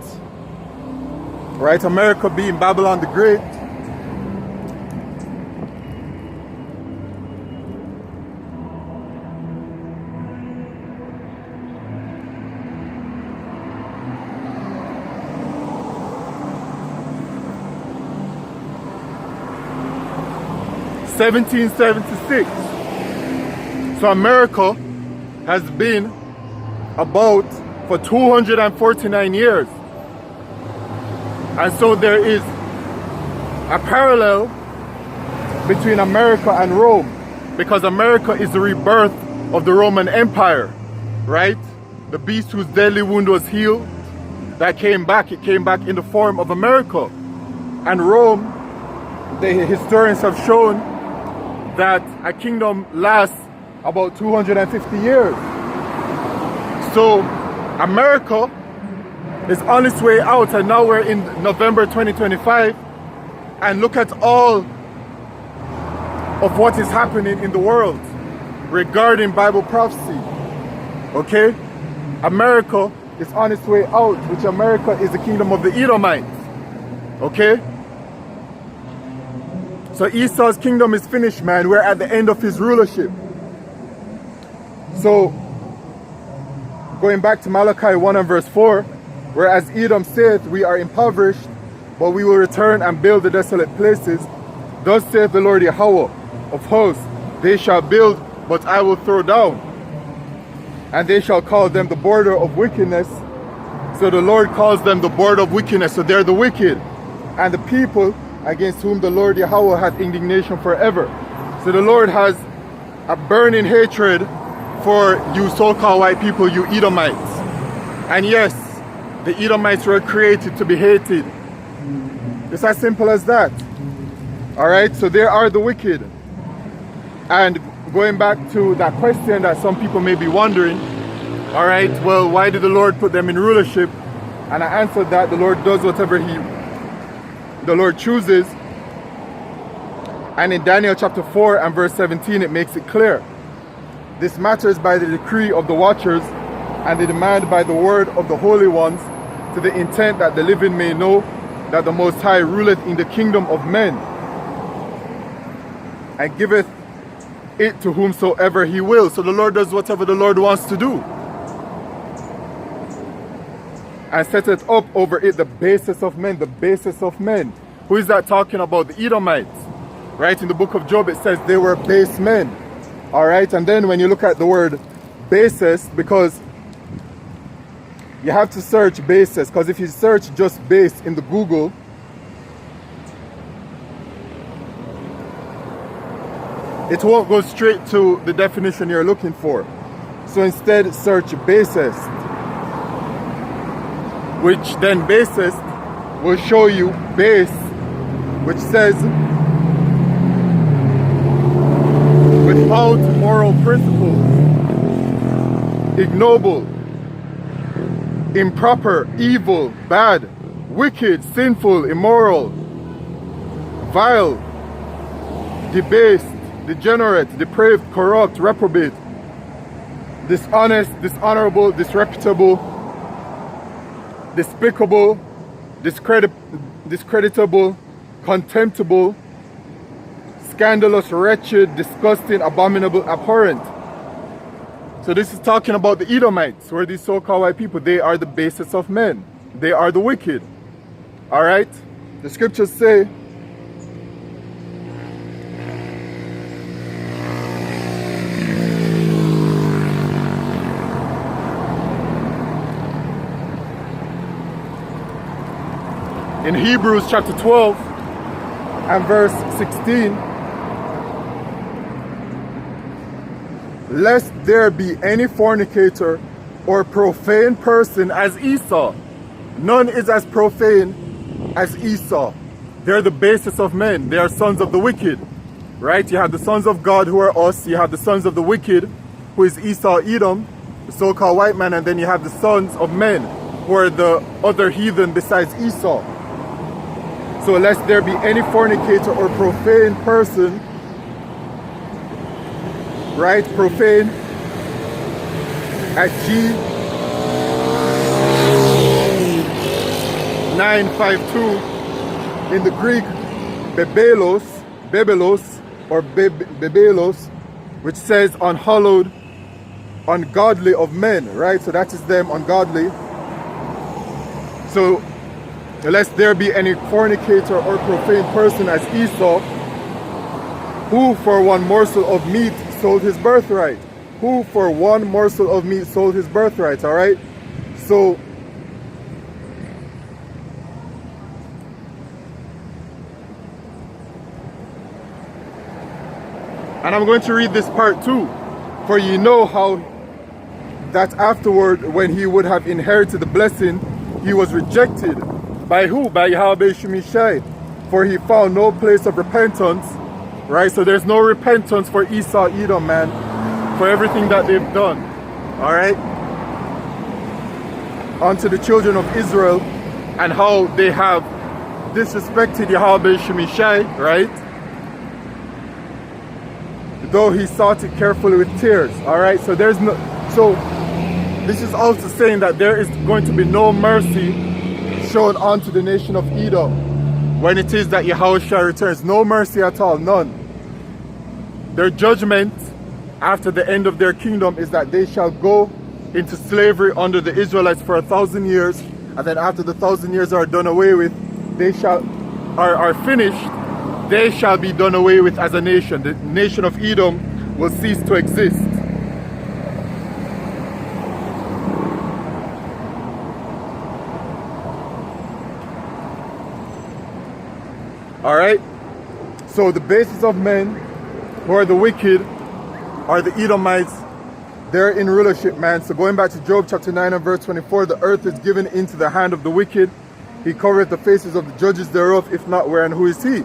right? America being Babylon the Great. (1776). So America has been about for 249 years. And so there is a parallel between America and Rome, because America is the rebirth of the Roman Empire, right? The beast whose deadly wound was healed, that came back, it came back in the form of America. And Rome, the historians have shown that a kingdom lasts about 250 years. So America is on its way out, and now we're in November 2025, and look at all of what is happening in the world regarding Bible prophecy. Okay? America is on its way out, which America is the kingdom of the Edomites. Okay? So Esau's kingdom is finished, man. We're at the end of his rulership. So, going back to Malachi 1 and verse 4, whereas Edom saith, we are impoverished, but we will return and build the desolate places. Thus saith the Lord Yahweh of hosts, they shall build, but I will throw down. And they shall call them the border of wickedness. So the Lord calls them the border of wickedness. So they're the wicked. And the people against whom the Lord Yahweh hath indignation forever. So the Lord has a burning hatred for you so-called white people, you Edomites. And yes, the Edomites were created to be hated. It's as simple as that. Alright, so there are the wicked. And going back to that question that some people may be wondering, alright, well, why did the Lord put them in rulership? And I answered that the Lord does whatever the Lord chooses. And in Daniel chapter 4 and verse 17, it makes it clear. This matters by the decree of the watchers and the demand by the word of the holy ones, to the intent that the living may know that the Most High ruleth in the kingdom of men, and giveth it to whomsoever he will. So the Lord does whatever the Lord wants to do, and setteth up over it the basis of men. The basis of men. Who is that talking about? The Edomites. Right? In the book of Job it says they were base men. Alright, and then when you look at the word basis, because you have to search basis, because if you search just base in the Google, it won't go straight to the definition you're looking for. So instead search basis. which then basis will show you base, which says without moral principles, ignoble, improper, evil, bad, wicked, sinful, immoral, vile, debased, degenerate, depraved, corrupt, reprobate, dishonest, dishonorable, disreputable, despicable, discreditable, contemptible, scandalous, wretched, disgusting, abominable, abhorrent. So this is talking about the Edomites, or these so-called white people. They are the basis of men. They are the wicked. All right? The scriptures say, in Hebrews chapter 12 and verse 16, lest there be any fornicator or profane person as Esau. None is as profane as Esau. They're the basis of men. They are sons of the wicked. Right? You have the sons of God, who are us. You have the sons of the wicked, who is Esau, Edom, the so-called white man. And then you have the sons of men, who are the other heathen besides Esau. So lest there be any fornicator or profane person, right? Profane at G 952 in the Greek, bebelos or bebelos, which says unhallowed, ungodly of men, right? So that is them, ungodly. So lest there be any fornicator or profane person as Esau, who for one morsel of meat sold his birthright. Who for one morsel of meat sold his birthright, all right? So, and I'm going to read this part too, for you know how that afterward, when he would have inherited the blessing, he was rejected. By who? By Yahweh Shemishai. For he found no place of repentance. Right? So there's no repentance for Esau, Edom, man, for everything that they've done. Alright? Unto the children of Israel, and how they have disrespected Yahweh Shemishai, right? Though he sought it carefully with tears. Alright? So there's no, so this is also saying that there is going to be no mercy shown unto the nation of Edom when it is that Yahushua returns. No mercy at all, none. Their judgment after the end of their kingdom is that they shall go into slavery under the Israelites for 1,000 years, and then after the 1,000 years are done away with, they shall are finished, they shall be done away with as a nation. The nation of Edom will cease to exist. Alright? So the basis of men, who are the wicked, are the Edomites. They're in rulership, man. So going back to Job chapter 9 and verse 24, the earth is given into the hand of the wicked. He covereth the faces of the judges thereof, if not where and who is he?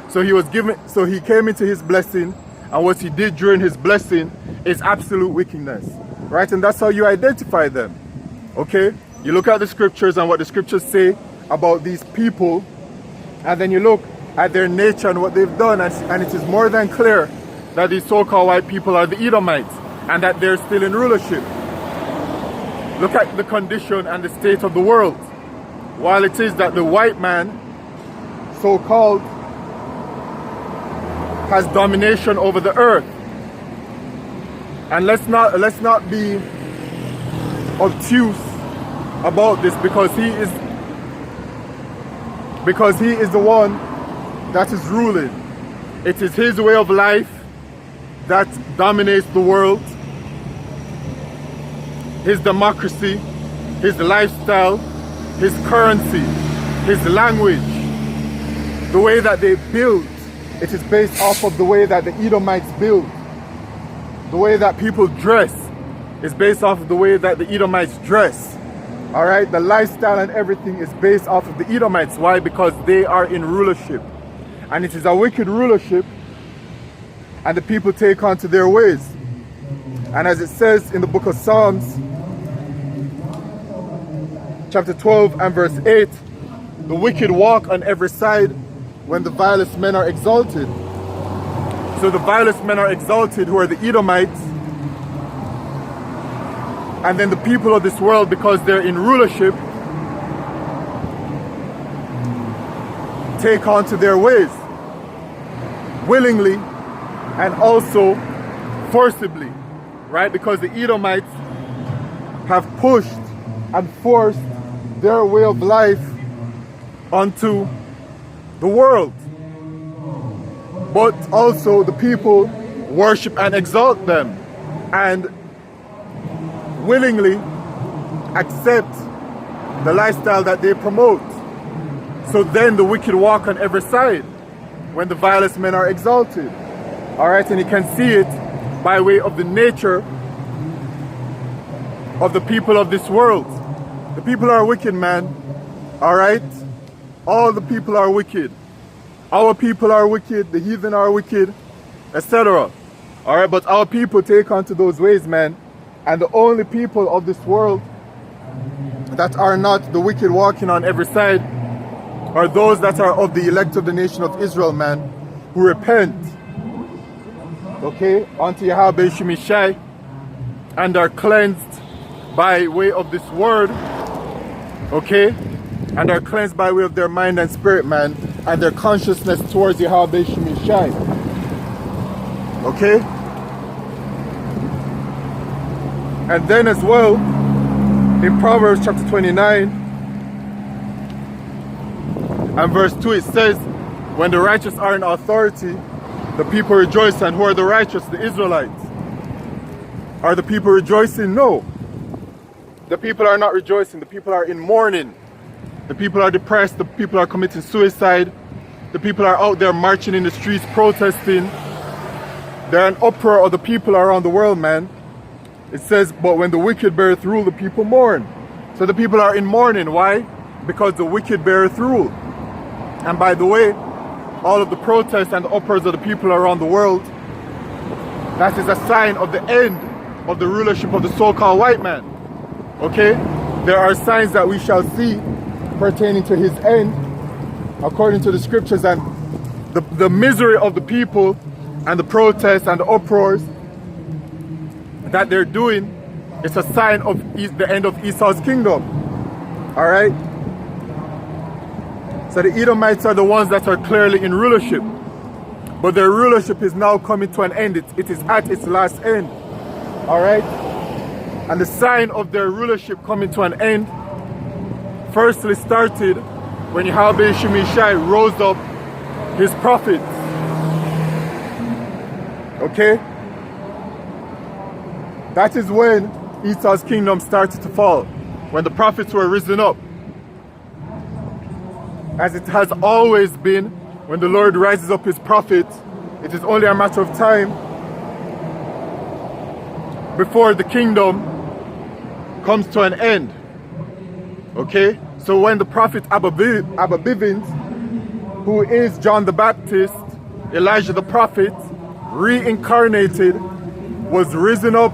So he was given, so he came into his blessing, and what he did during his blessing is absolute wickedness. Right? And that's how you identify them. Okay? You look at the scriptures and what the scriptures say about these people, and then you look at their nature and what they've done, and it is more than clear that these so-called white people are the Edomites, and that they're still in rulership. Look at the condition and the state of the world. While it is that the white man, so-called, has domination over the earth. And let's not be obtuse about this, because he is the one that is ruling. It is his way of life that dominates the world. His democracy, his lifestyle, his currency, his language, the way that they build, it is based off of the way that the Edomites build. The way that people dress is based off of the way that the Edomites dress. All right, the lifestyle and everything is based off of the Edomites. Why? Because they are in rulership. And it is a wicked rulership, and the people take on to their ways. And as it says in the book of Psalms, chapter 12 and verse 8, the wicked walk on every side when the vilest men are exalted. So the vilest men are exalted, who are the Edomites. And then the people of this world, because they're in rulership, take on to their ways willingly and also forcibly, right? Because the Edomites have pushed and forced their way of life onto the world. But also the people worship and exalt them and willingly accept the lifestyle that they promote. So then the wicked walk on every side when the vilest men are exalted. All right, and you can see it by way of the nature of the people of this world. The people are wicked, man. All right, all the people are wicked. Our people are wicked, the heathen are wicked, etc. All right, but our people take on to those ways, man. And the only people of this world that are not the wicked walking on every side are those that are of the elect of the nation of Israel, man, who repent, okay, unto Yahweh Shemishai, and are cleansed by way of this word, okay, and are cleansed by way of their mind and spirit, man, and their consciousness towards Yahweh Shemishai, okay. And then as well, in Proverbs chapter 29 and verse 2, it says, when the righteous are in authority, the people rejoice. And who are the righteous? The Israelites. Are the people rejoicing? No. The people are not rejoicing. The people are in mourning. The people are depressed. The people are committing suicide. The people are out there marching in the streets, protesting. They're an uproar of the people around the world, man. It says, but when the wicked beareth rule, the people mourn. So the people are in mourning. Why? Because the wicked beareth rule. And by the way, all of the protests and the uproars of the people around the world, that is a sign of the end of the rulership of the so-called white man. Okay? There are signs that we shall see pertaining to his end, according to the scriptures, and the misery of the people and the protests and the uproars that they're doing is a sign of the end of Esau's kingdom. All right? So the Edomites are the ones that are clearly in rulership, but their rulership is now coming to an end. It is at its last end. All right? And the sign of their rulership coming to an end firstly started when Yahweh Shemishai rose up his prophets. Okay? That is when Esau's kingdom started to fall, when the prophets were risen up. As it has always been, when the Lord rises up his prophets, it is only a matter of time before the kingdom comes to an end. Okay? So when the prophet Abba Bivens, who is John the Baptist, Elijah the prophet, reincarnated, was risen up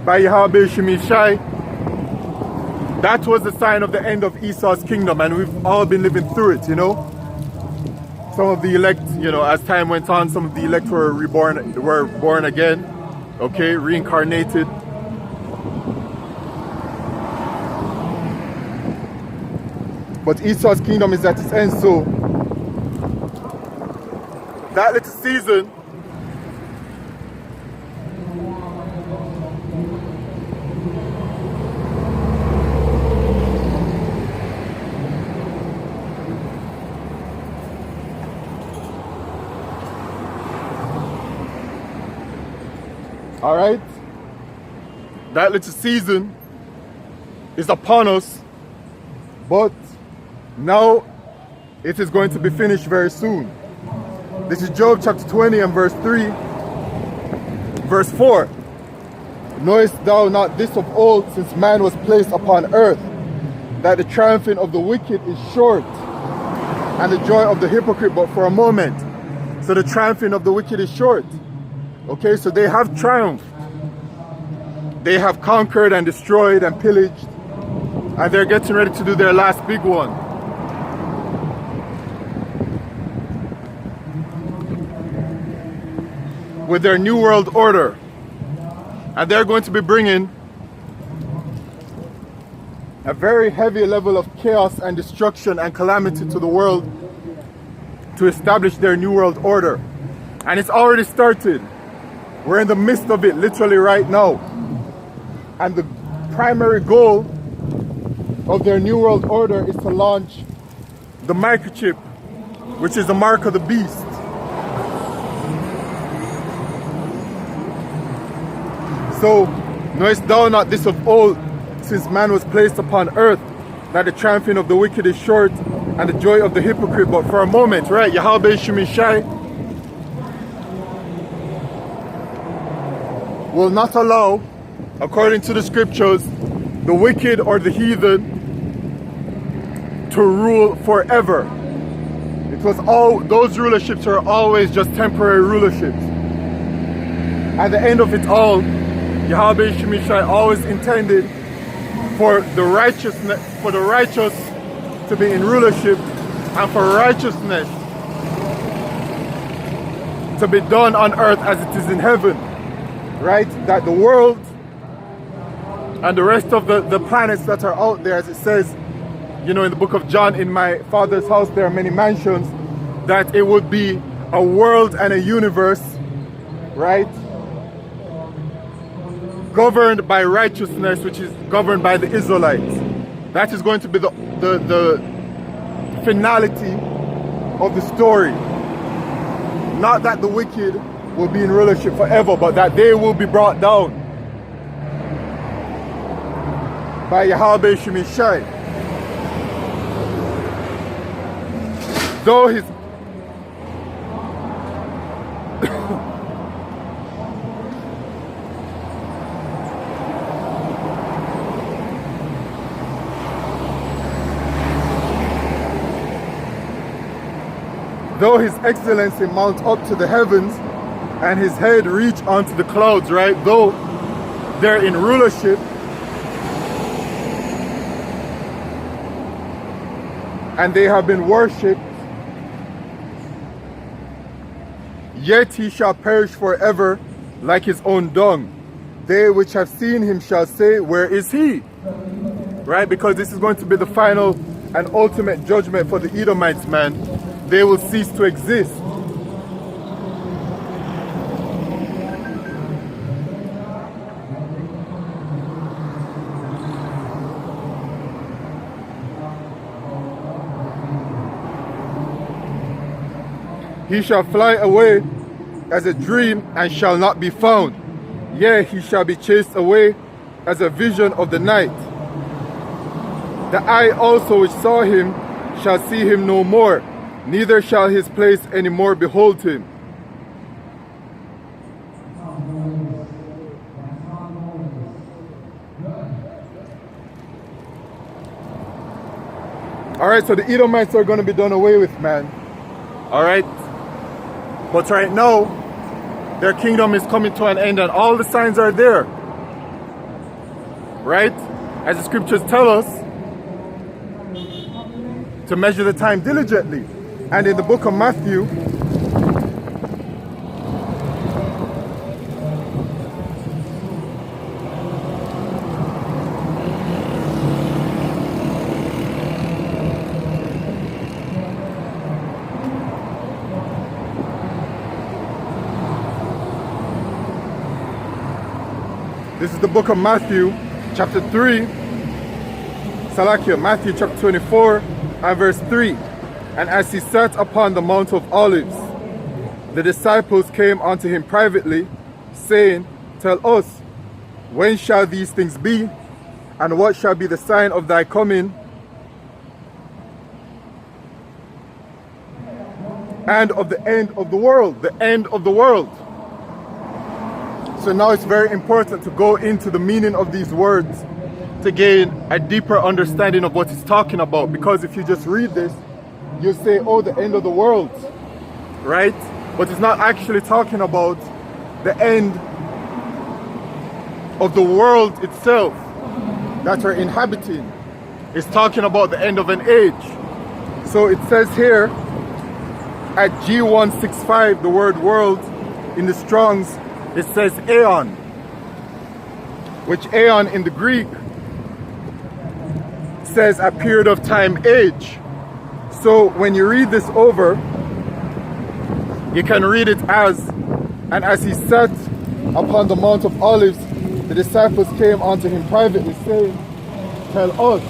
by Yahweh Shemishai, that was the sign of the end of Esau's kingdom, and we've all been living through it, you know. Some of the elect, you know, as time went on, some of the elect were born again, okay, reincarnated. But Esau's kingdom is at its end, so that little season all right, that little season is upon us, but now it is going to be finished very soon. This is Job chapter 20 and verse 3, verse 4. Knowest thou not this of old, since man was placed upon earth, that the triumphing of the wicked is short, and the joy of the hypocrite but for a moment. So the triumphing of the wicked is short. Okay, so they have triumphed. They have conquered and destroyed and pillaged, and they're getting ready to do their last big one. With their new world order. And they're going to be bringing a very heavy level of chaos and destruction and calamity to the world to establish their new world order. And it's already started. We're in the midst of it literally right now. And the primary goal of their new world order is to launch the microchip, which is the mark of the beast. So, knowest thou not this of old, since man was placed upon earth, that the triumphing of the wicked is short, and the joy of the hypocrite but for a moment, right? Yahweh Shemishai will not allow, according to the scriptures, the wicked or the heathen to rule forever. Because all those rulerships are always just temporary rulerships. At the end of it all, Yahweh Shemishai always intended for the righteous to be in rulership, and for righteousness to be done on earth as it is in heaven. Right? That the world and the rest of the planets that are out there, as it says, you know, in the book of John, in my Father's house there are many mansions, that it would be a world and a universe, right? Governed by righteousness, which is governed by the Israelites. That is going to be the finality of the story. Not that the wicked will be in rulership forever, but that they will be brought down by Yahweh Shemishai. Though his though his excellency mount up to the heavens and his head reach onto the clouds, right? Though they're in rulership, and they have been worshipped, yet he shall perish forever like his own dung. They which have seen him shall say, where is he? Right? Because this is going to be the final and ultimate judgment for the Edomites, man. They will cease to exist. He shall fly away as a dream and shall not be found. Yea, he shall be chased away as a vision of the night. The eye also which saw him shall see him no more, neither shall his place any more behold him. Alright, so the Edomites are going to be done away with, man. Alright? But right now, their kingdom is coming to an end and all the signs are there. Right? As the scriptures tell us, to measure the time diligently. And in the book of Matthew, this is the book of Matthew, chapter 3, Matthew chapter 24 and verse 3. And as he sat upon the Mount of Olives, the disciples came unto him privately, saying, Tell us, when shall these things be? And what shall be the sign of thy coming and of the end of the world? The end of the world. So now it's very important to go into the meaning of these words to gain a deeper understanding of what he's talking about. Because if you just read this, you say, oh, the end of the world, right? But it's not actually talking about the end of the world itself that we're inhabiting. It's talking about the end of an age. So it says here at G165, the word world in the Strong's, it says aeon, which aeon in the Greek says a period of time, age. So when you read this over, you can read it as, and as he sat upon the Mount of Olives, the disciples came unto him privately, saying, tell us.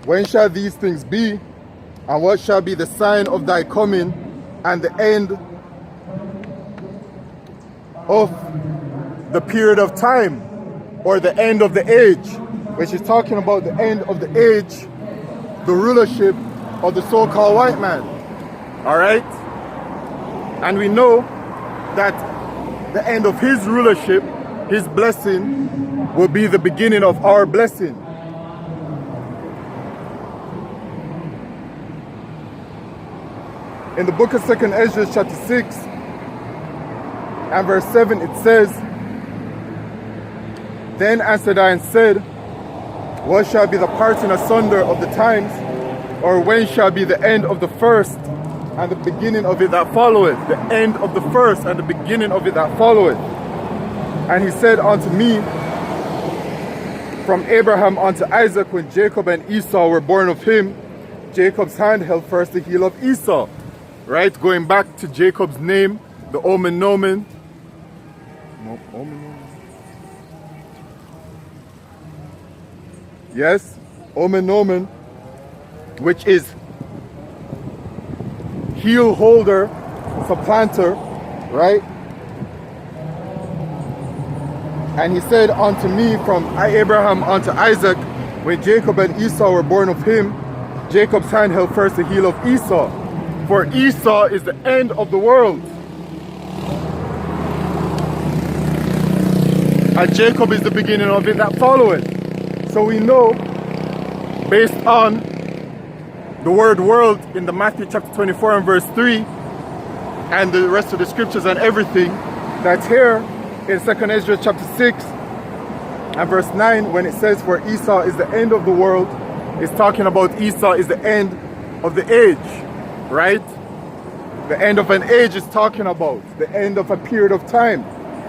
When shall these things be? And what shall be the sign of thy coming and the end of the period of time, or the end of the age, which is talking about the end of the age, the rulership of the so-called white man. All right? And we know that the end of his rulership, his blessing, will be the beginning of our blessing. In the book of 2nd Ezra chapter 6 and verse 7, it says, then answered I and said, what shall be the parting asunder of the times, or when shall be the end of the first and the beginning of it that followeth? The end of the first and the beginning of it that followeth. And he said unto me, from Abraham unto Isaac, when Jacob and Esau were born of him, Jacob's hand held first the heel of Esau. Right, going back to Jacob's name, the Omen Nomen. Yes, Omen Nomen, which is heel holder, supplanter, right? And he said unto me, from Abraham unto Isaac, when Jacob and Esau were born of him, Jacob's hand held first the heel of Esau. For Esau is the end of the world, and Jacob is the beginning of it that followeth. So we know, based on the word world in the Matthew chapter 24 and verse 3, and the rest of the scriptures and everything, that here in 2nd Ezra chapter 6 and verse 9, when it says for Esau is the end of the world, it's talking about Esau is the end of the age. Right? The end of an age is talking about the end of a period of time.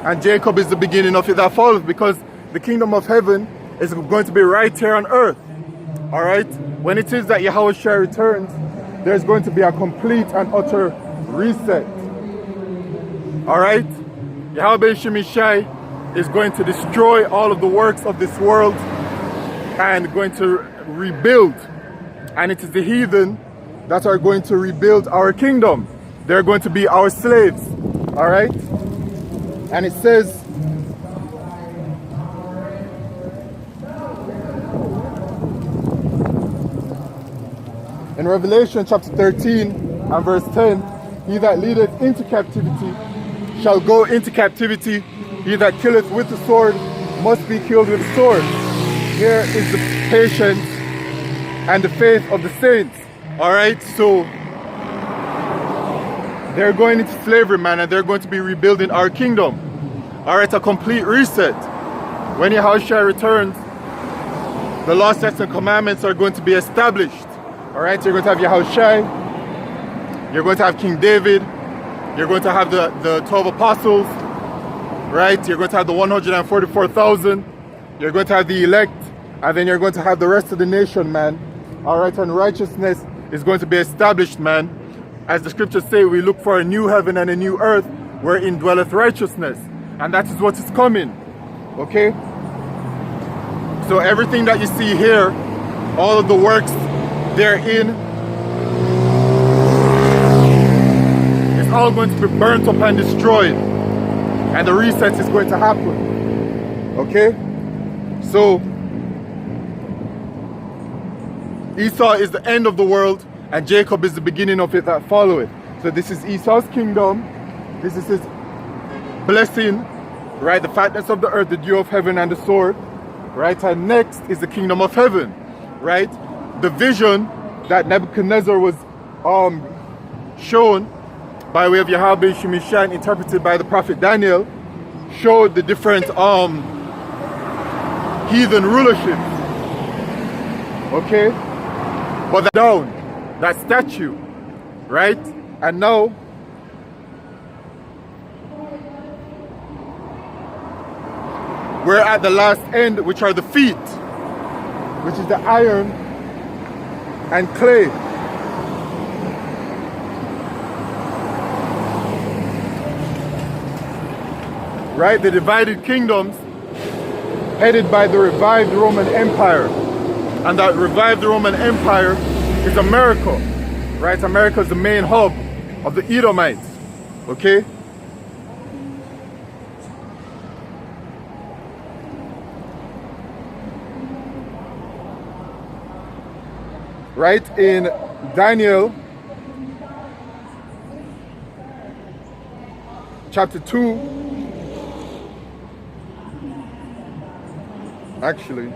And Jacob is the beginning of it that follows, because the kingdom of heaven is going to be right here on earth. All right? When it is that Yahushua returns, there's going to be a complete and utter reset. All right? Yahweh Shemishai is going to destroy all of the works of this world and going to rebuild. And it is the heathen that are going to rebuild our kingdom. They're going to be our slaves. All right? And it says, in Revelation chapter 13 and verse 10, he that leadeth into captivity shall go into captivity. He that killeth with the sword must be killed with the sword. Here is the patience and the faith of the saints. All right, so they're going into slavery, man, and they're going to be rebuilding our kingdom. All right, a complete reset. When Yahushua returns, the law, statutes, and commandments are going to be established. All right, you're going to have Yahushua, you're going to have King David, you're going to have the 12 apostles, right? You're going to have the 144,000, you're going to have the elect, and then you're going to have the rest of the nation, man. All right, and righteousness is going to be established, man. As the scriptures say, we look for a new heaven and a new earth wherein dwelleth righteousness. And that is what is coming. Okay? So everything that you see here, all of the works therein, is all going to be burnt up and destroyed. And the reset is going to happen. Okay? So, Esau is the end of the world, and Jacob is the beginning of it that followeth. So this is Esau's kingdom. This is his blessing, right? The fatness of the earth, the dew of heaven, and the sword, right? And next is the kingdom of heaven, right? The vision that Nebuchadnezzar was shown by way of Yahweh Shemishai, interpreted by the prophet Daniel, showed the different heathen rulerships. Okay? But that statue, right? And now we're at the last end, which are the feet, which is the iron and clay. Right? The divided kingdoms headed by the revived Roman Empire. And that revived Roman Empire is America. Right? America is the main hub of the Edomites. Okay? Right? In Daniel chapter 2, actually,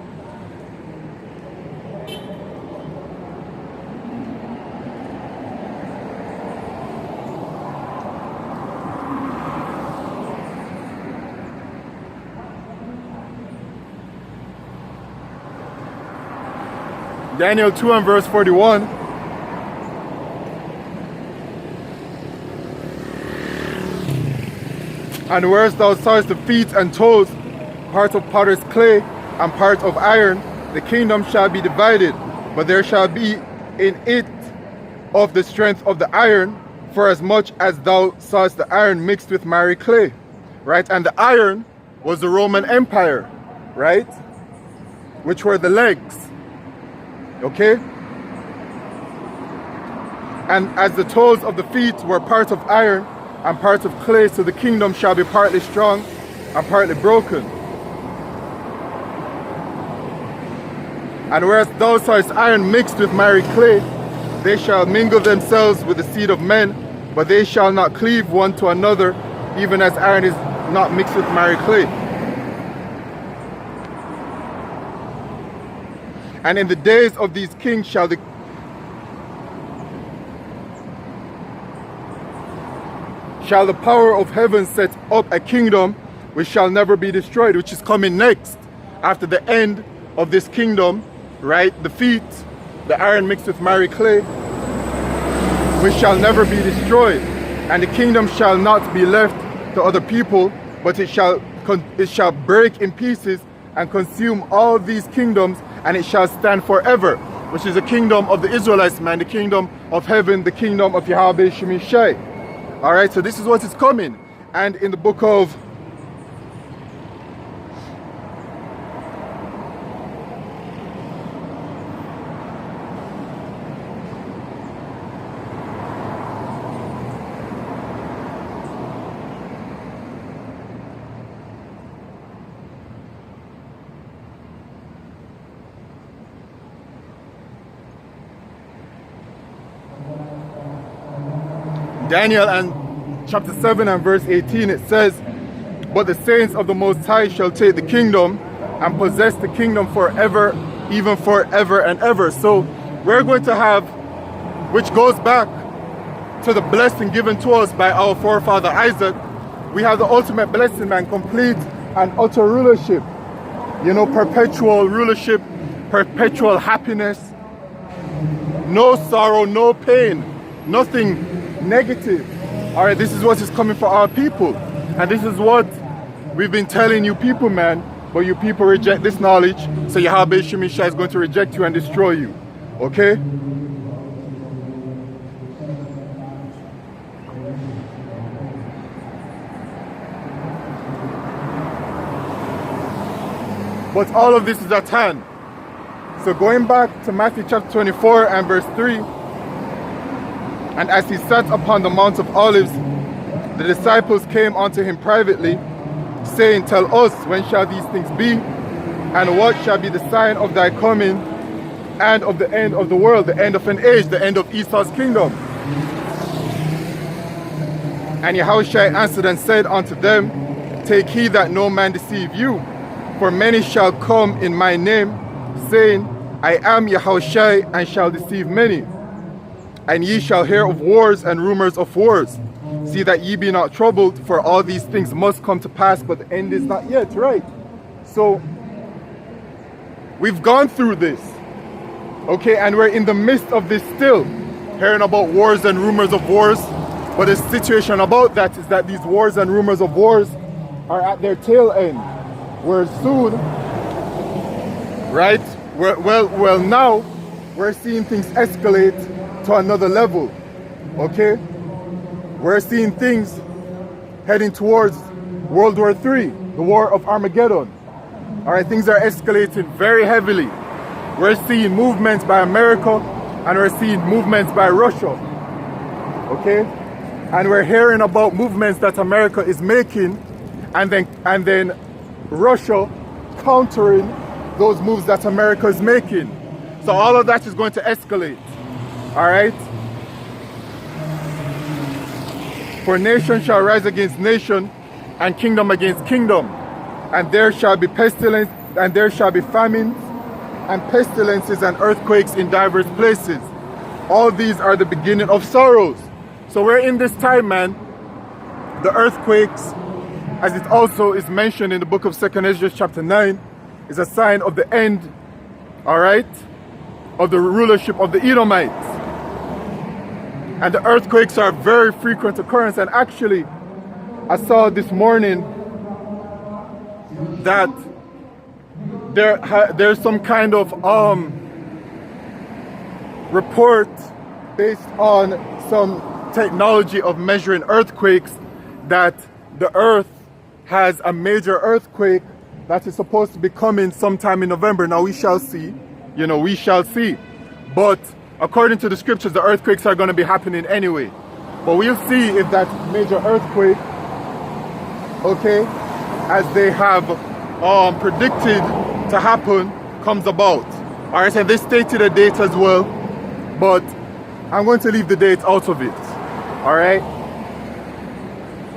Daniel 2 and verse 41. And whereas thou sawest the feet and toes, part of potter's clay and part of iron, the kingdom shall be divided, but there shall be in it of the strength of the iron, for as much as thou sawest the iron mixed with miry clay. Right? And the iron was the Roman Empire, right? Which were the legs. Okay? And as the toes of the feet were part of iron and part of clay, so the kingdom shall be partly strong and partly broken. And whereas thou sawest iron mixed with miry clay, they shall mingle themselves with the seed of men, but they shall not cleave one to another, even as iron is not mixed with miry clay. And in the days of these kings shall the power of heaven set up a kingdom which shall never be destroyed, which is coming next after the end of this kingdom, right? The feet, the iron mixed with miry clay, which shall never be destroyed. And the kingdom shall not be left to other people, but it shall break in pieces and consume all these kingdoms, and it shall stand forever, which is the kingdom of the Israelites, man, the kingdom of heaven, the kingdom of Yahweh Shemishai. All right, so this is what is coming. And in the book of Daniel and chapter 7 and verse 18, it says, but the saints of the Most High shall take the kingdom and possess the kingdom forever, even forever and ever. So we're going to have, which goes back to the blessing given to us by our forefather Isaac. We have the ultimate blessing, man, complete and utter rulership. You know, perpetual rulership, perpetual happiness, no sorrow, no pain, nothing negative. All right, this is what is coming for our people, and this is what we've been telling you people, man. But you people reject this knowledge, so Yahweh Shemishai is going to reject you and destroy you. Okay? But all of this is at hand. So going back to Matthew chapter 24 and verse 3, And as he sat upon the Mount of Olives, the disciples came unto him privately, saying, Tell us, when shall these things be? And what shall be the sign of thy coming and of the end of the world, the end of an age, the end of Esau's kingdom? And Yahushua answered and said unto them, Take heed that no man deceive you, for many shall come in my name, saying, I am Yahushua, and shall deceive many. And ye shall hear of wars and rumors of wars. See that ye be not troubled, for all these things must come to pass, but the end is not yet, right? So, we've gone through this, okay, and we're in the midst of this still, hearing about wars and rumors of wars. But the situation about that is that these wars and rumors of wars are at their tail end, where soon, right, well now, we're seeing things escalate to another level, okay? We're seeing things heading towards World War III, the War of Armageddon. All right, things are escalating very heavily. We're seeing movements by America, and we're seeing movements by Russia, okay? And we're hearing about movements that America is making, and then Russia countering those moves that America is making. So all of that is going to escalate. All right? For nation shall rise against nation, and kingdom against kingdom. And there shall be pestilence, and there shall be famines, and pestilences and earthquakes in diverse places. All these are the beginning of sorrows. So we're in this time, man. The earthquakes, as it also is mentioned in the book of 2nd Ezra chapter 9, is a sign of the end, all right, of the rulership of the Edomites. And the earthquakes are very frequent occurrence. And actually, I saw this morning that there's some kind of report based on some technology of measuring earthquakes, that the earth has a major earthquake that is supposed to be coming sometime in November. Now we shall see, we shall see. But according to the scriptures, the earthquakes are going to be happening anyway. But we'll see if that major earthquake, okay, as they have predicted to happen, comes about. All right, and they stated a date as well, but I'm going to leave the date out of it. All right,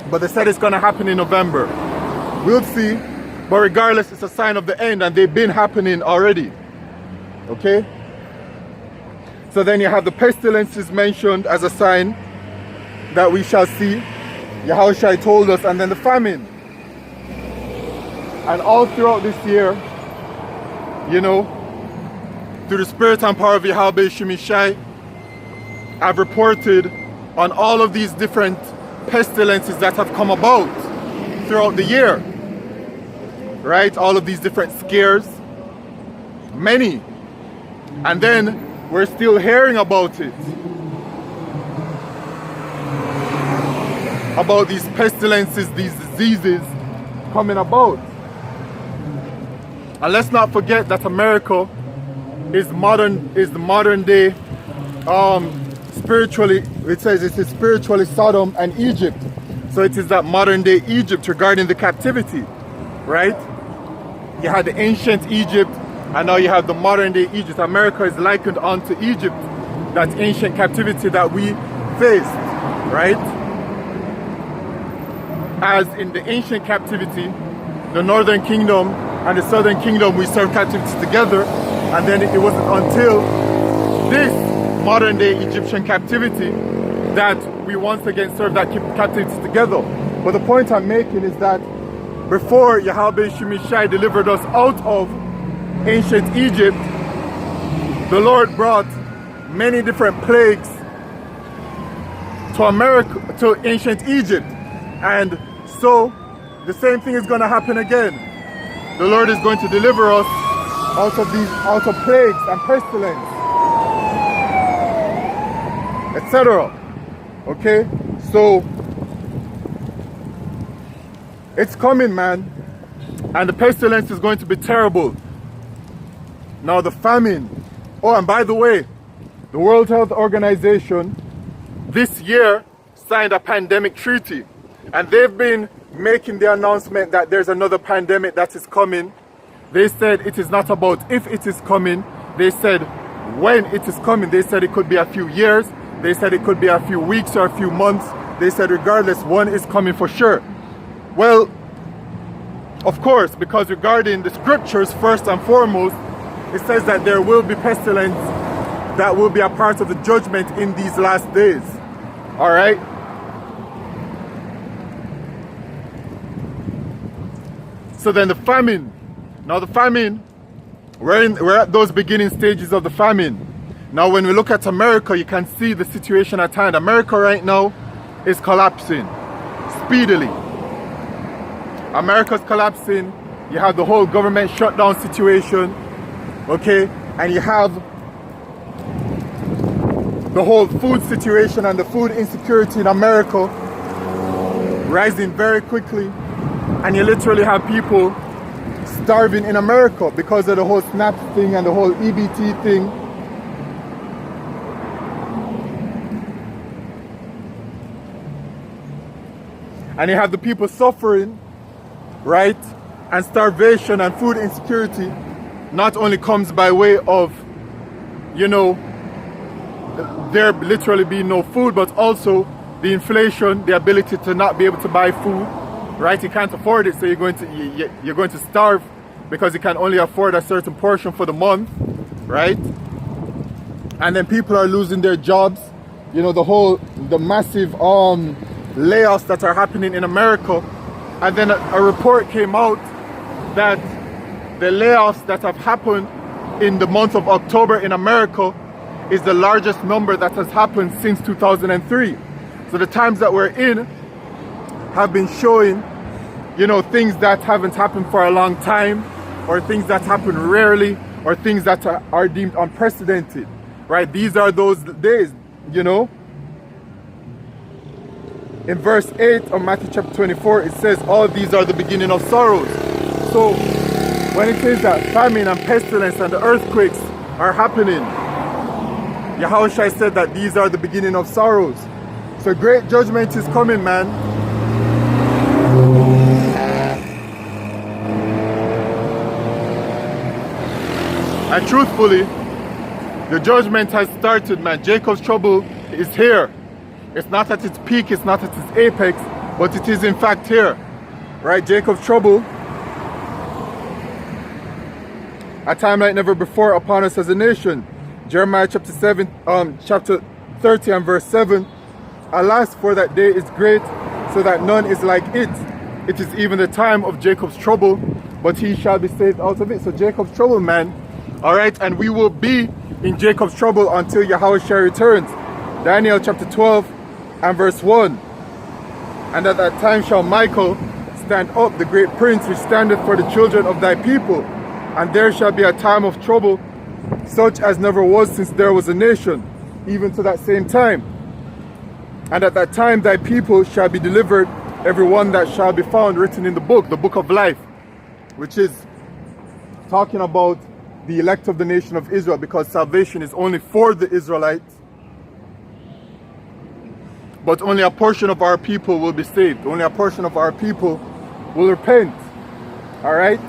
but they said it's going to happen in November. We'll see, but regardless, it's a sign of the end, and they've been happening already. Okay, so then you have the pestilences mentioned as a sign that we shall see. Yahushua told us, and then the famine. And all throughout this year, through the spirit and power of Yahweh Shemishai, I've reported on all of these different pestilences that have come about throughout the year, right? All of these different scares, many. And then we're still hearing about it, about these pestilences, these diseases coming about. And let's not forget that America is the modern day, spiritually, it says it is spiritually Sodom and Egypt. So it is that modern day Egypt regarding the captivity, right? You had the ancient Egypt, and now you have the modern day Egypt. America is likened unto Egypt, that ancient captivity that we faced, right? As in the ancient captivity, the northern kingdom and the southern kingdom, we served captivity together, and then it wasn't until this modern day Egyptian captivity that we once again serve that captivity together. But the point I'm making is that before Yahweh Shemishai delivered us out of ancient Egypt, the Lord brought many different plagues to America, to ancient Egypt. And so the same thing is going to happen again. The Lord is going to deliver us out of plagues and pestilence, etc. Okay, so it's coming, man, and the pestilence is going to be terrible. Now the famine. Oh, and by the way, the World Health Organization this year signed a pandemic treaty. And they've been making the announcement that there's another pandemic that is coming. They said it is not about if it is coming. They said when it is coming. They said it could be a few years. They said it could be a few weeks or a few months. They said regardless, one is coming for sure. Well, of course, because regarding the scriptures, first and foremost, it says that there will be pestilence that will be a part of the judgment in these last days. All right? So then the famine. Now the famine, we're at those beginning stages of the famine. Now when we look at America, you can see the situation at hand. America right now is collapsing speedily. America's collapsing. You have the whole government shutdown situation, okay? And you have the whole food situation and the food insecurity in America rising very quickly. And you literally have people starving in America because of the whole SNAP thing and the whole EBT thing. And you have the people suffering, right? And starvation and food insecurity not only comes by way of, you know, there literally being no food, but also the inflation, the ability to not be able to buy food, right? You can't afford it, so you're going to starve because you can only afford a certain portion for the month, right? And then people are losing their jobs. You know, the massive layoffs that are happening in America. And then a report came out that the layoffs that have happened in the month of October in America is the largest number that has happened since 2003. So the times that we're in have been showing, you know, things that haven't happened for a long time, or things that happen rarely, or things that are deemed unprecedented, right? These are those days, you know. In verse 8 of Matthew chapter 24, it says, all these are the beginning of sorrows. So when it says that famine and pestilence and the earthquakes are happening, Yahushua said that these are the beginning of sorrows. So great judgment is coming, man. And truthfully, the judgment has started, man. Jacob's trouble is here. It's not at its peak, it's not at its apex, but it is in fact here. Right? Jacob's trouble, a time like never before upon us as a nation. Jeremiah chapter 30 and verse 7. Alas, for that day is great, so that none is like it. It is even the time of Jacob's trouble, but he shall be saved out of it. So Jacob's trouble, man. Alright, and we will be in Jacob's trouble until Yahushua returns. Daniel chapter 12 and verse 1. And at that time shall Michael stand up, the great prince which standeth for the children of thy people. And there shall be a time of trouble, such as never was since there was a nation, even to that same time. And at that time thy people shall be delivered, every one that shall be found written in the book of life, which is talking about the elect of the nation of Israel, because salvation is only for the Israelites. But only a portion of our people will be saved. Only a portion of our people will repent. Alright?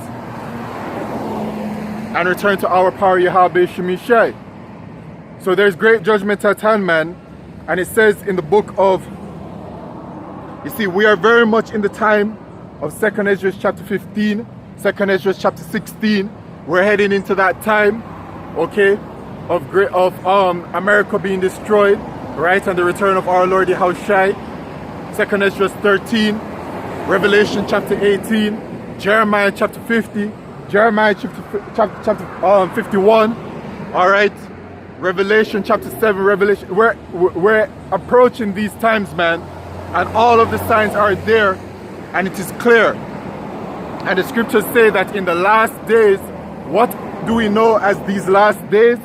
And return to our power, Yahweh Shemishai. So there's great judgment at hand, man. And it says in the book of, you see, we are very much in the time of 2nd Ezra chapter 15, 2nd Ezra chapter 16. We're heading into that time, okay, of America being destroyed, right, and the return of our Lord Yahushua. 2nd Ezra 13, Revelation chapter 18, Jeremiah chapter 50, Jeremiah chapter 51, all right, Revelation chapter 7, Revelation. We're approaching these times, man, and all of the signs are there, and it is clear. And the scriptures say that in the last days, what do we know as these last days?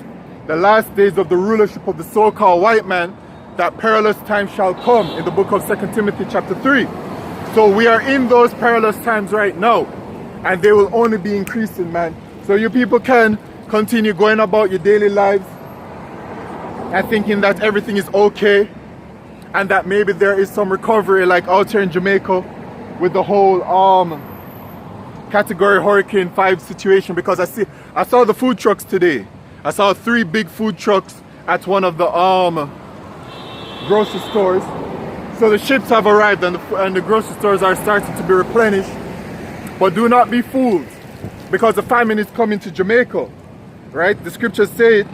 The last days of the rulership of the so-called white man, that perilous time shall come in the book of 2 Timothy chapter 3. So we are in those perilous times right now, and they will only be increasing, man. So you people can continue going about your daily lives and thinking that everything is okay, and that maybe there is some recovery, like out here in Jamaica with the whole category Hurricane 5 situation, because I saw the food trucks today. I saw 3 big food trucks at one of the grocery stores. So the ships have arrived, and the grocery stores are starting to be replenished. But do not be fooled, because the famine is coming to Jamaica, right? The scriptures say it.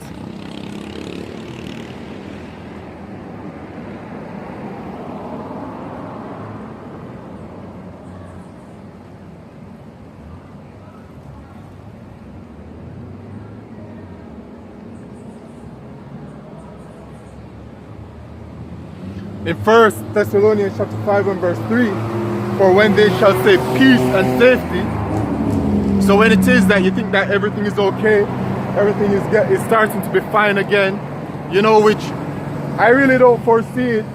In 1 Thessalonians chapter 5 and verse 3, for when they shall say peace and safety. So when it is that you think that everything is okay, everything is starting to be fine again, you know, which I really don't foresee it,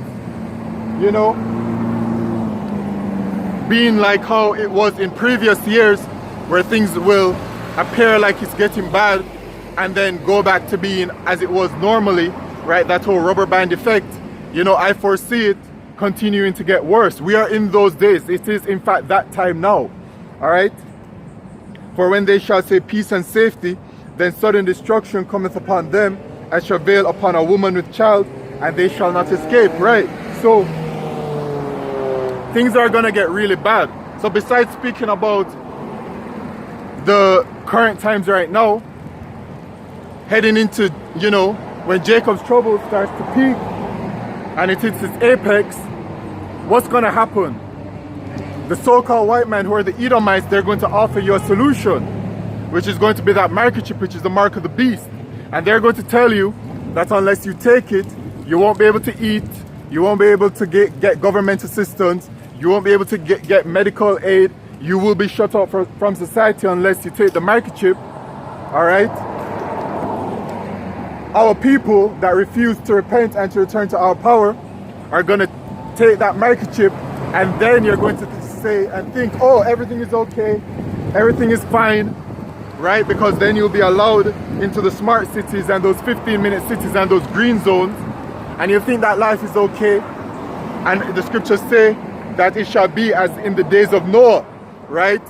you know, being like how it was in previous years, where things will appear like it's getting bad and then go back to being as it was normally, right? That whole rubber band effect. You know, I foresee it continuing to get worse. We are in those days. It is in fact that time now. All right. For when they shall say peace and safety, then sudden destruction cometh upon them, and shall veil upon a woman with child, and they shall not escape. Right. So things are gonna get really bad. So besides speaking about the current times right now, heading into, you know, when Jacob's trouble starts to peak and it hits its apex, what's going to happen? The so-called white men, who are the Edomites, they're going to offer you a solution, which is going to be that microchip, which is the mark of the beast. And they're going to tell you that unless you take it, you won't be able to eat, you won't be able to get government assistance, you won't be able to get medical aid, you will be shut out from society unless you take the microchip. All right? Our people that refuse to repent and to return to our power are going to take that microchip, and then you're going to say and think, oh, everything is okay, everything is fine, right? Because then you'll be allowed into the smart cities and those 15-minute cities and those green zones, and you think that life is okay. And the scriptures say that it shall be as in the days of Noah, right?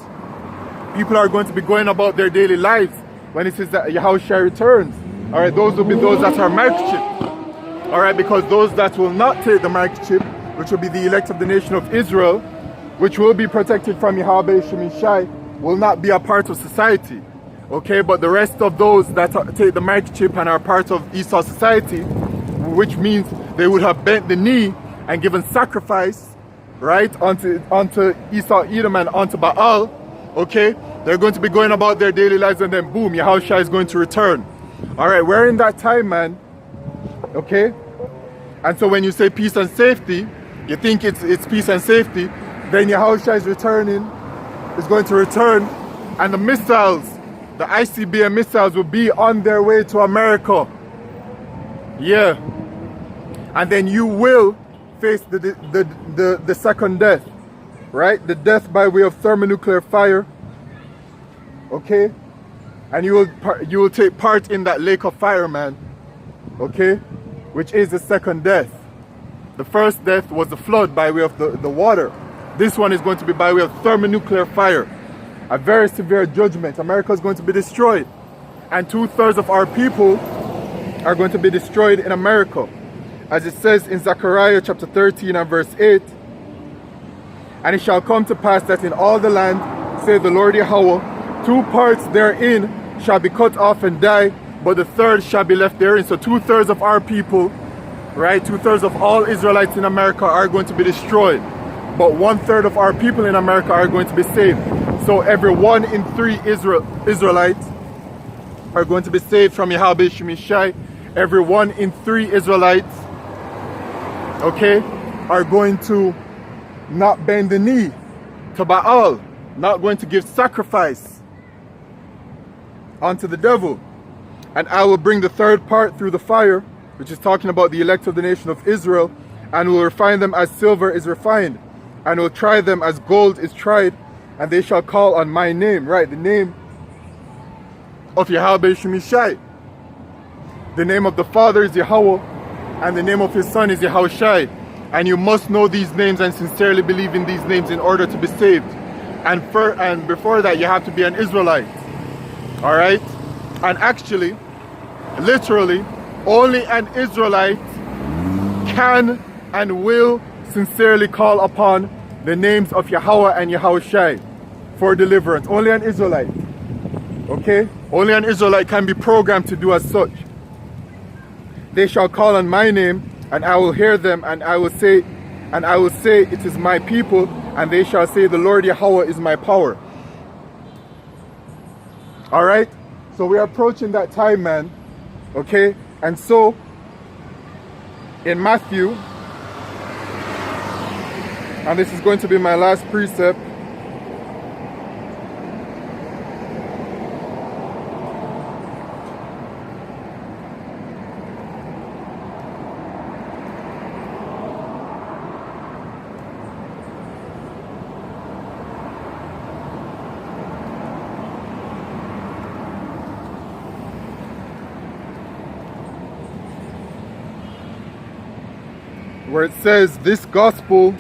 People are going to be going about their daily lives when it says that Yahushua returns. All right, those will be those that are microchipped. All right, because those that will not take the microchip, which will be the elect of the nation of Israel, which will be protected from Yahweh Shemishai, will not be a part of society. Okay, but the rest of those that take the microchip and are part of Esau society, which means they would have bent the knee and given sacrifice, right, onto Esau, Edom, and onto Baal. Okay, they're going to be going about their daily lives, and then boom, Yahushua is going to return. All right, we're in that time, man. Okay, and so when you say peace and safety, you think it's peace and safety. Then Yahushua is going to return, and the missiles, the ICBM missiles, will be on their way to America. Yeah, and then you will face the second death, right? The death by way of thermonuclear fire. Okay. And you will take part in that lake of fire, man. Okay? Which is the second death. The first death was the flood by way of the water. This one is going to be by way of thermonuclear fire. A very severe judgment. America is going to be destroyed. And 2/3 of our people are going to be destroyed in America. As it says in Zechariah chapter 13 and verse 8. And it shall come to pass that in all the land, saith the Lord Yahweh, 2 parts therein shall be cut off and die, but the third shall be left therein. So 2/3 of our people, right, 2/3 of all Israelites in America are going to be destroyed, but 1/3 of our people in America are going to be saved. So every 1 in 3 Israelites are going to be saved from Yahweh Shemishai. Every 1 in 3 Israelites, okay, are going to not bend the knee to Baal, not going to give sacrifice unto the devil. And I will bring the third part through the fire, which is talking about the elect of the nation of Israel, and will refine them as silver is refined, and will try them as gold is tried, and they shall call on my name, right? The name of Yahweh Shemishai. The name of the Father is Yahweh, and the name of his Son is Yahushai. And you must know these names and sincerely believe in these names in order to be saved. And before that, you have to be an Israelite. All right? And actually, literally, only an Israelite can and will sincerely call upon the names of Yahweh and Yahushai for deliverance. Only an Israelite. Okay? Only an Israelite can be programmed to do as such. They shall call on my name, and I will hear them, and I will say, it is my people, and they shall say, the Lord Yahweh is my power. All right? So we're approaching that time, man. Okay? And so, in Matthew, and this is going to be my last precept, where it says, this gospel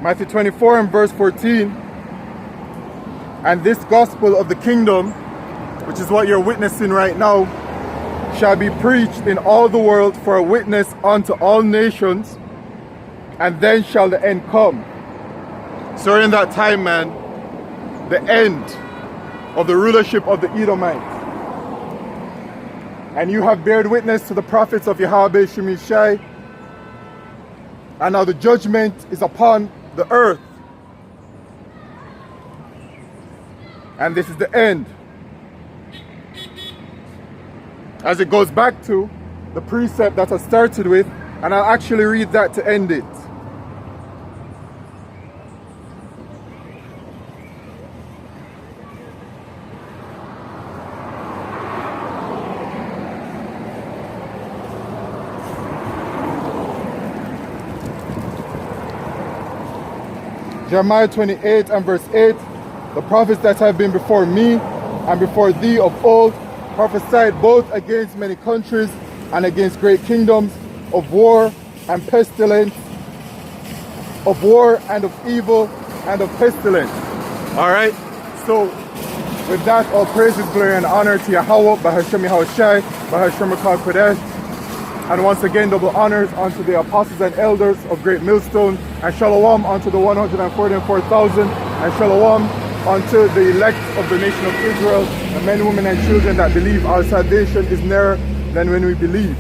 Matthew 24 and verse 14, and this gospel of the kingdom, which is what you're witnessing right now, shall be preached in all the world for a witness unto all nations, and then shall the end come. So in that time, man, the end of the rulership of the Edomites. And you have bared witness to the prophets of Yahweh Shemishai, and now the judgment is upon the earth. And this is the end. As it goes back to the precept that I started with, and I'll actually read that to end it. Jeremiah 28 and verse 8, the prophets that have been before me and before thee of old prophesied both against many countries and against great kingdoms, of war and pestilence, of war and of evil and of pestilence. All right, so with that, all praises, glory, and honor to Yahweh, Bahashem Yahushai, Bahashem Rakal Kodesh. And once again, double honors unto the apostles and elders of Great Millstone, and shalom unto the 144,000, and shalom unto the elect of the nation of Israel, the men, women, and children that believe our salvation is nearer than when we believe.